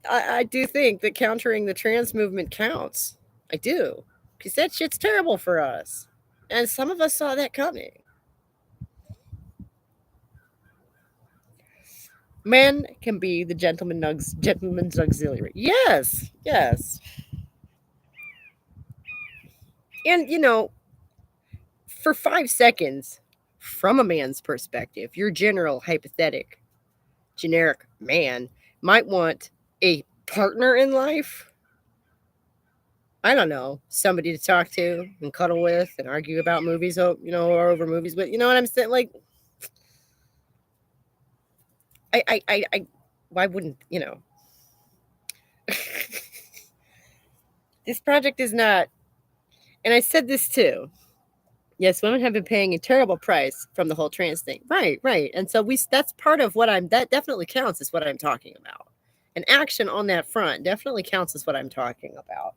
I do think that countering the trans movement counts. I do. Because that shit's terrible for us. And some of us saw that coming. Men can be the gentleman's auxiliary. Yes. And, for 5 seconds, from a man's perspective, your general generic man might want a partner in life. I don't know, somebody to talk to and cuddle with and argue about movies, or over movies. But you know what I'm saying? Like, I why wouldn't, this project is not, and I said this too. Yes, women have been paying a terrible price from the whole trans thing. Right. And so that's part of that definitely counts as what I'm talking about. And action on that front definitely counts as what I'm talking about.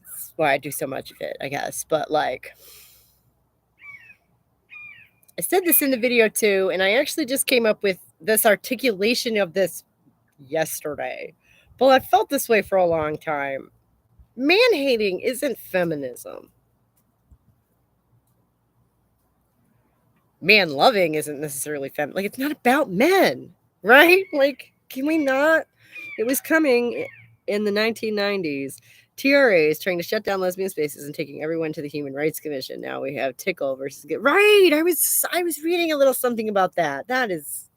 That's why I do so much of it, I guess. But like, I said this in the video too, and I actually just came up with this articulation of this yesterday. Well, I felt this way for a long time. Man hating isn't feminism. Man loving isn't necessarily feminine. Like, it's not about men, right? Like, can we not? It was coming in the 1990s. TRA is trying to shut down lesbian spaces and taking everyone to the Human Rights Commission. Now we have Tickle versus Get Right. I was reading a little something about that. That is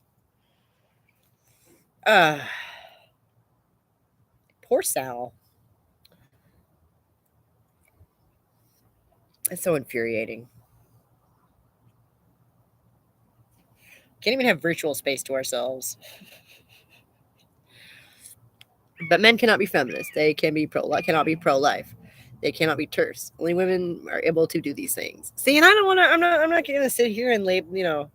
poor Sal. It's so infuriating. Can't even have virtual space to ourselves. But men cannot be feminists. They cannot be pro-life. They cannot be terse. Only women are able to do these things. See, and I don't want to. I'm not going to sit here and label.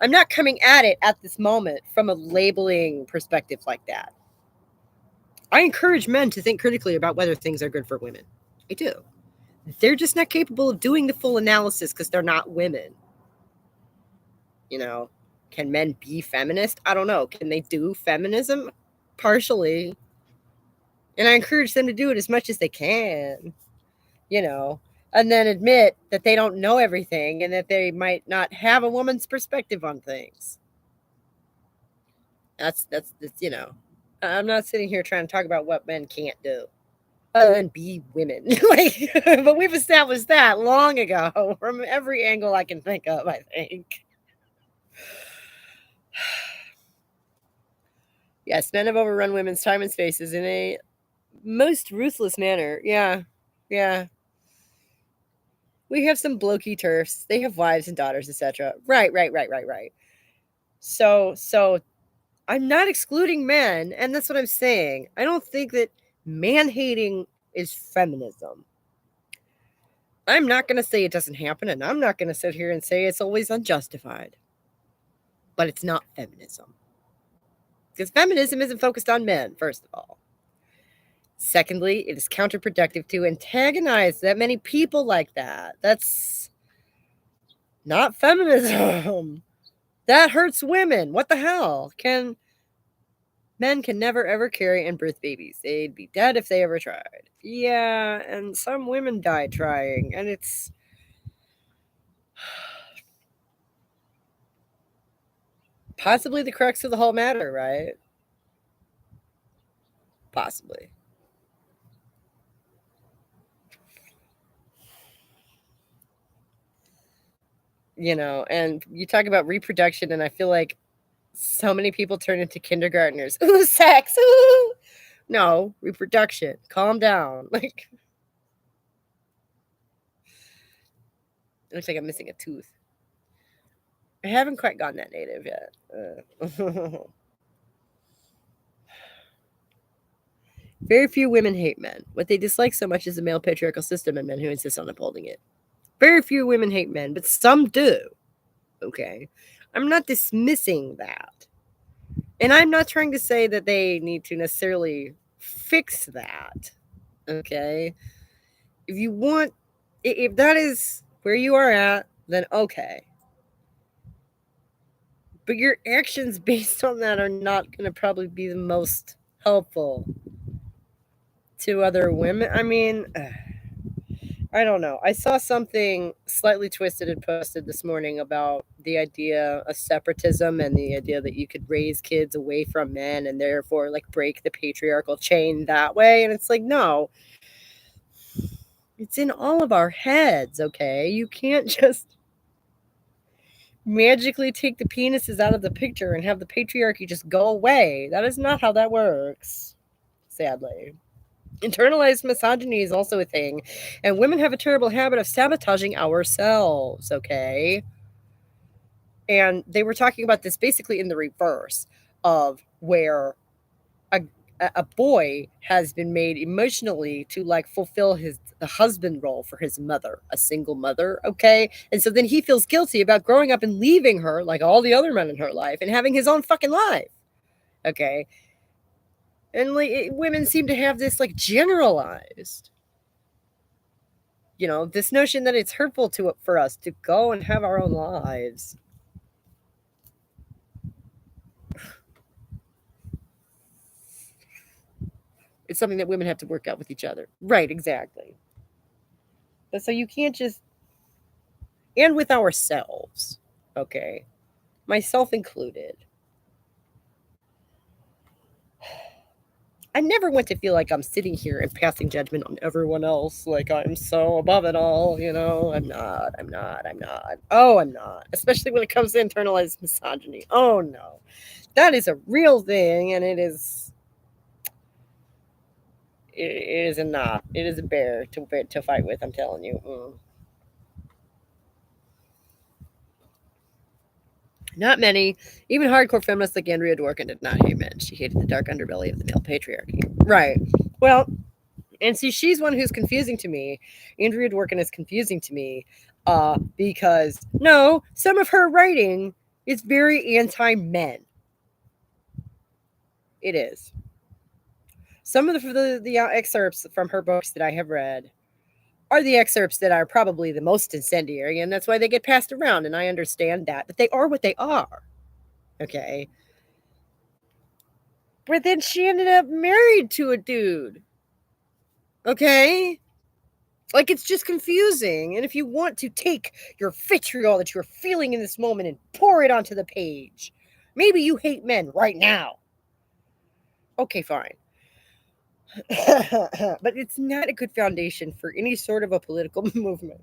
I'm not coming at it at this moment from a labeling perspective like that. I encourage men to think critically about whether things are good for women. I do. They're just not capable of doing the full analysis because they're not women. Can men be feminist? I don't know. Can they do feminism? Partially. And I encourage them to do it as much as they can, and then admit that they don't know everything and that they might not have a woman's perspective on things. That's I'm not sitting here trying to talk about what men can't do other than be women. But we've established that long ago from every angle I can think of, I think. Yes, men have overrun women's time and spaces in a most ruthless manner. Yeah. We have some blokey turfs. They have wives and daughters, etc. Right. So I'm not excluding men, and that's what I'm saying. I don't think that man hating is feminism. I'm not going to say it doesn't happen, and I'm not going to sit here and say it's always unjustified. But it's not feminism. Because feminism isn't focused on men, first of all. Secondly, it is counterproductive to antagonize that many people like that. That's not feminism. That hurts women. What the hell? Men can never ever carry and birth babies. They'd be dead if they ever tried. Yeah, and some women die trying, and it's possibly the crux of the whole matter, right? Possibly. And you talk about reproduction, and I feel like so many people turn into kindergartners. Ooh, sex. Ooh. No, reproduction. Calm down. Like, it looks like I'm missing a tooth. I haven't quite gotten that native yet. Very few women hate men. What they dislike so much is the male patriarchal system and men who insist on upholding it. Very few women hate men, but some do. Okay? I'm not dismissing that. And I'm not trying to say that they need to necessarily fix that. Okay? If that is where you are at, then okay. But your actions based on that are not going to probably be the most helpful to other women. I mean, I don't know. I saw something slightly twisted and posted this morning about the idea of separatism and the idea that you could raise kids away from men and therefore like break the patriarchal chain that way. And it's like, no. It's in all of our heads, okay? You can't just magically take the penises out of the picture and have the patriarchy just go away. That is not how that works, sadly. Internalized misogyny is also a thing, and women have a terrible habit of sabotaging ourselves, okay? And they were talking about this basically in the reverse of where a a boy has been made emotionally to like fulfill the husband role for his mother, a single mother, okay? And so then he feels guilty about growing up and leaving her like all the other men in her life and having his own fucking life. Okay? And like women seem to have this like generalized, this notion that it's hurtful for us to go and have our own lives. It's something that women have to work out with each other. Right, exactly. But so you can't just, and with ourselves, okay? Myself included. I never want to feel like I'm sitting here and passing judgment on everyone else, like I'm so above it all, I'm not. Oh, I'm not. Especially when it comes to internalized misogyny. Oh, no. That is a real thing, and it is a knot. It is a bear to fight with, I'm telling you. Not many. Even hardcore feminists like Andrea Dworkin did not hate men. She hated the dark underbelly of the male patriarchy. Right. Well, and see, she's one who's confusing to me. Andrea Dworkin is confusing to me because, no, some of her writing is very anti-men. It is. Some of the excerpts from her books that I have read are the excerpts that are probably the most incendiary, and that's why they get passed around, and I understand that. But they are what they are. Okay? But then she ended up married to a dude. Okay? Like, it's just confusing. And if you want to take your vitriol that you're feeling in this moment and pour it onto the page, maybe you hate men right now. Okay, fine. But it's not a good foundation for any sort of a political movement.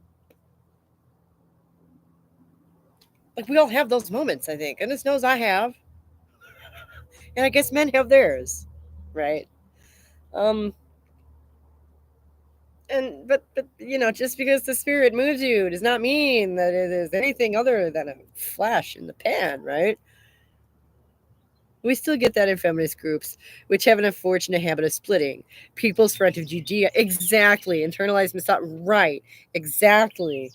Like, we all have those moments, I think. Goodness knows I have. And I guess men have theirs, right? But just because the spirit moves you does not mean that it is anything other than a flash in the pan, right? We still get that in feminist groups, which have an unfortunate habit of splitting. People's Front of Judea, exactly. Internalized misogyny, right? Exactly.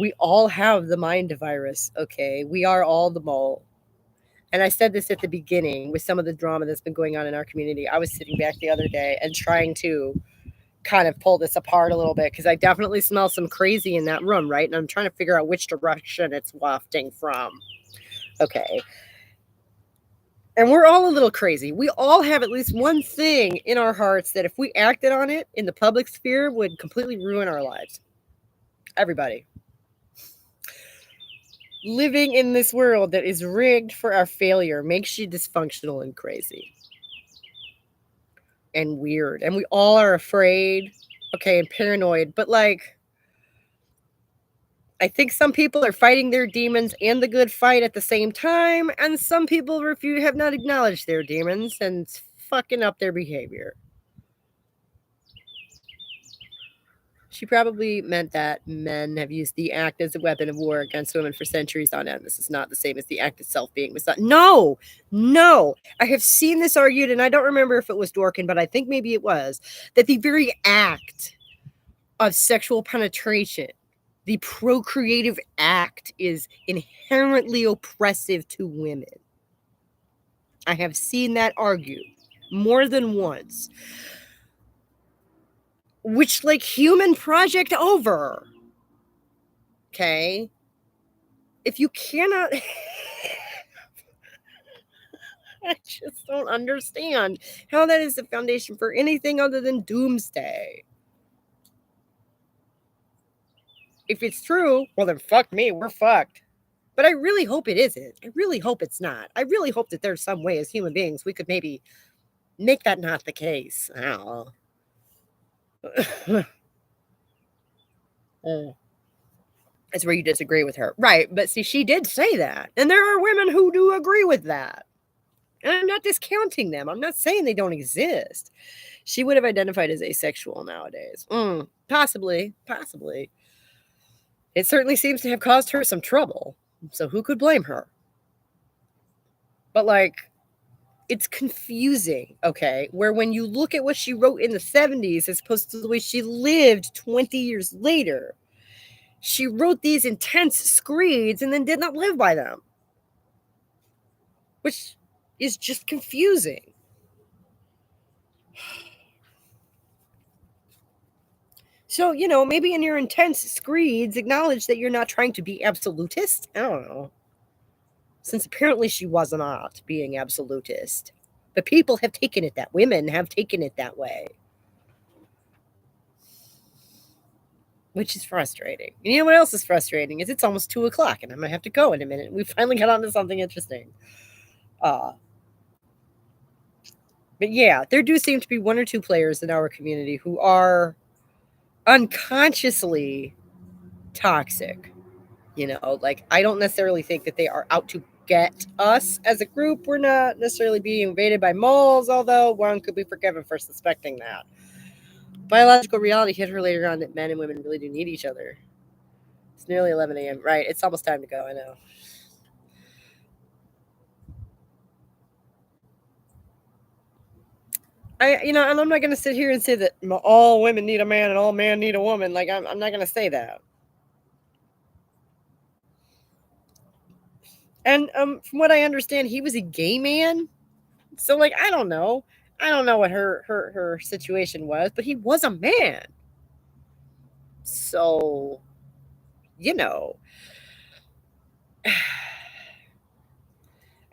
We all have the mind virus. Okay, we are all the mole. And I said this at the beginning with some of the drama that's been going on in our community. I was sitting back the other day and trying to kind of pull this apart a little bit because I definitely smell some crazy in that room, right? And I'm trying to figure out which direction it's wafting from. Okay. And we're all a little crazy. We all have at least one thing in our hearts that if we acted on it in the public sphere would completely ruin our lives. Everybody. Living in this world that is rigged for our failure makes you dysfunctional and crazy. And weird. And we all are afraid, okay, and paranoid. But like, I think some people are fighting their demons and the good fight at the same time, and some people have not acknowledged their demons and it's fucking up their behavior. She probably meant that men have used the act as a weapon of war against women for centuries on end. This is not the same as the act itself being misogyny. No. I have seen this argued, and I don't remember if it was Dworkin, but I think maybe it was, that the very act of sexual penetration, the procreative act, is inherently oppressive to women. I have seen that argued more than once. Which, like, human project over. Okay? If you cannot... I just don't understand how that is the foundation for anything other than doomsday. If it's true, well then fuck me, we're fucked. But I really hope it isn't. I really hope it's not. I really hope that there's some way as human beings we could maybe make that not the case. I don't know. It's where you disagree with her. Right. But see, she did say that. And there are women who do agree with that. And I'm not discounting them. I'm not saying they don't exist. She would have identified as asexual nowadays. Possibly. Possibly. It certainly seems to have caused her some trouble. So who could blame her? But like, it's confusing, okay? Where when you look at what she wrote in the 70s as opposed to the way she lived 20 years later, she wrote these intense screeds and then did not live by them, which is just confusing. So, maybe in your intense screeds, acknowledge that you're not trying to be absolutist. I don't know. Since apparently she was not being absolutist. But people have taken it that women have taken it that way. Which is frustrating. And you know what else is frustrating? Is it's almost 2 o'clock and I'm going to have to go in a minute. We finally got onto something interesting. But yeah, there do seem to be one or two players in our community who are unconsciously toxic. Like I don't necessarily think that they are out to get us as a group. We're not necessarily being invaded by moles, although one could be forgiven for suspecting that. Biological reality hit her later on that men and women really do need each other. It's nearly 11 a.m. Right. It's almost time to go. I know. And I'm not going to sit here and say that all women need a man and all men need a woman. Like, I'm not going to say that. And from what I understand, he was a gay man. So, like, I don't know. I don't know what her situation was, but he was a man. So,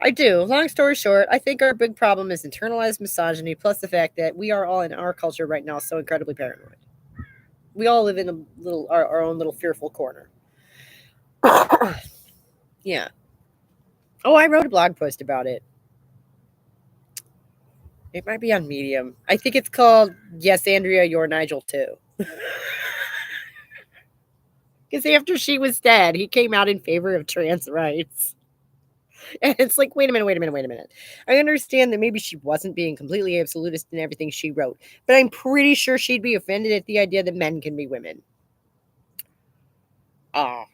I do. Long story short, I think our big problem is internalized misogyny, plus the fact that we are all in our culture right now so incredibly paranoid. We all live in a little our own little fearful corner. Yeah. Oh, I wrote a blog post about it. It might be on Medium. I think it's called Yes, Andrea, You're Nigel Too. Because after she was dead, he came out in favor of trans rights. And it's like, wait a minute. I understand that maybe she wasn't being completely absolutist in everything she wrote, but I'm pretty sure she'd be offended at the idea that men can be women. I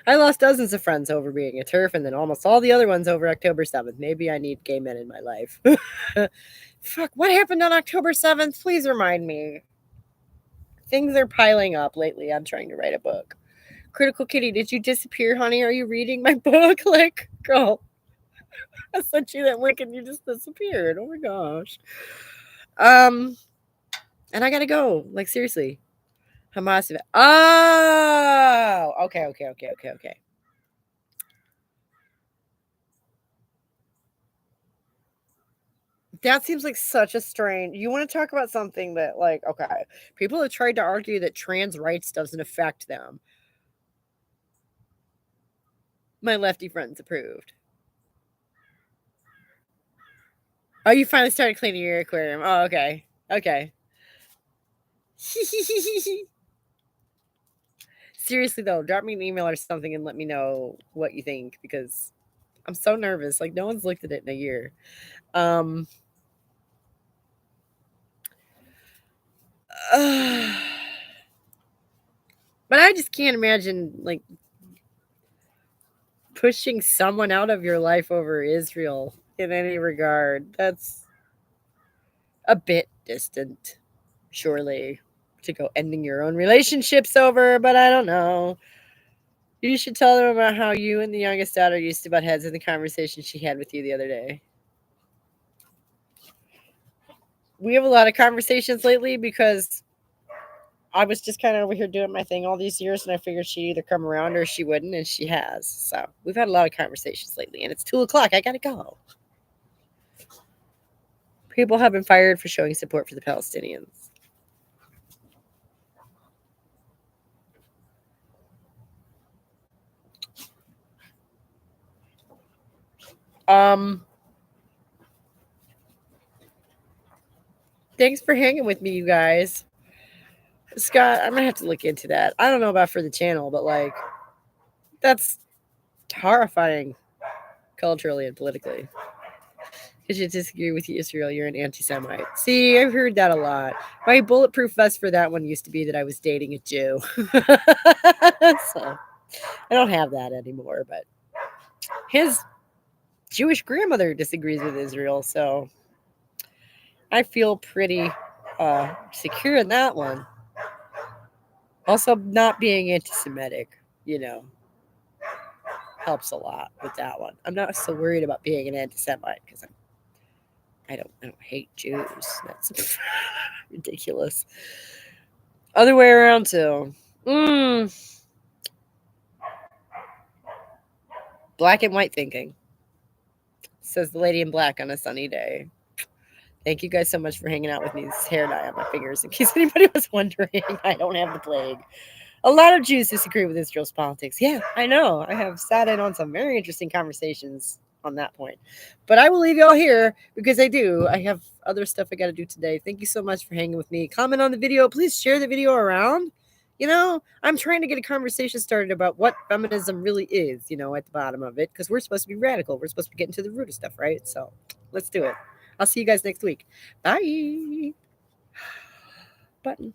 lost dozens of friends over being a TERF and then almost all the other ones over October 7th. Maybe I need gay men in my life. Fuck, what happened on October 7th? Please remind me. Things are piling up lately. I'm trying to write a book. Critical Kitty, did you disappear, honey? Are you reading my book? Like, girl, I sent you that link and you just disappeared. Oh my gosh. And I gotta go. Like, seriously. Hamas. Oh, okay. That seems like such a strange. You want to talk about something that, like, okay, people have tried to argue that trans rights doesn't affect them. My lefty friends approved. Oh, you finally started cleaning your aquarium. Oh, okay. Seriously though, drop me an email or something and let me know what you think because I'm so nervous. Like no one's looked at it in a year. But I just can't imagine like pushing someone out of your life over Israel in any regard. That's a bit distant, surely, to go ending your own relationships over, but I don't know. You should tell them about how you and the youngest daughter used to butt heads in the conversation she had with you the other day. We have a lot of conversations lately because I was just kind of over here doing my thing all these years, and I figured she'd either come around or she wouldn't, and she has. So we've had a lot of conversations lately, and it's 2 o'clock. I gotta go. People have been fired for showing support for the Palestinians. Thanks for hanging with me, you guys. Scott, I'm gonna have to look into that. I don't know about for the channel, but like, that's horrifying culturally and politically. Because you disagree with Israel, you're an anti-Semite. See, I've heard that a lot. My bulletproof vest for that one used to be that I was dating a Jew. So I don't have that anymore, but his Jewish grandmother disagrees with Israel, so I feel pretty secure in that one. Also, not being anti-Semitic, helps a lot with that one. I'm not so worried about being an anti-Semite because I don't hate Jews. That's ridiculous. Other way around too. Black and white thinking, says the lady in black on a sunny day. Thank you guys so much for hanging out with me. This hair dye on my fingers, in case anybody was wondering. I don't have the plague. A lot of Jews disagree with Israel's politics. Yeah, I know. I have sat in on some very interesting conversations on that point. But I will leave y'all here because I have other stuff I got to do today. Thank you so much for hanging with me. Comment on the video. Please share the video around. I'm trying to get a conversation started about what feminism really is, at the bottom of it, because we're supposed to be radical. We're supposed to be getting to the root of stuff, right? So let's do it. I'll see you guys next week. Bye. Button.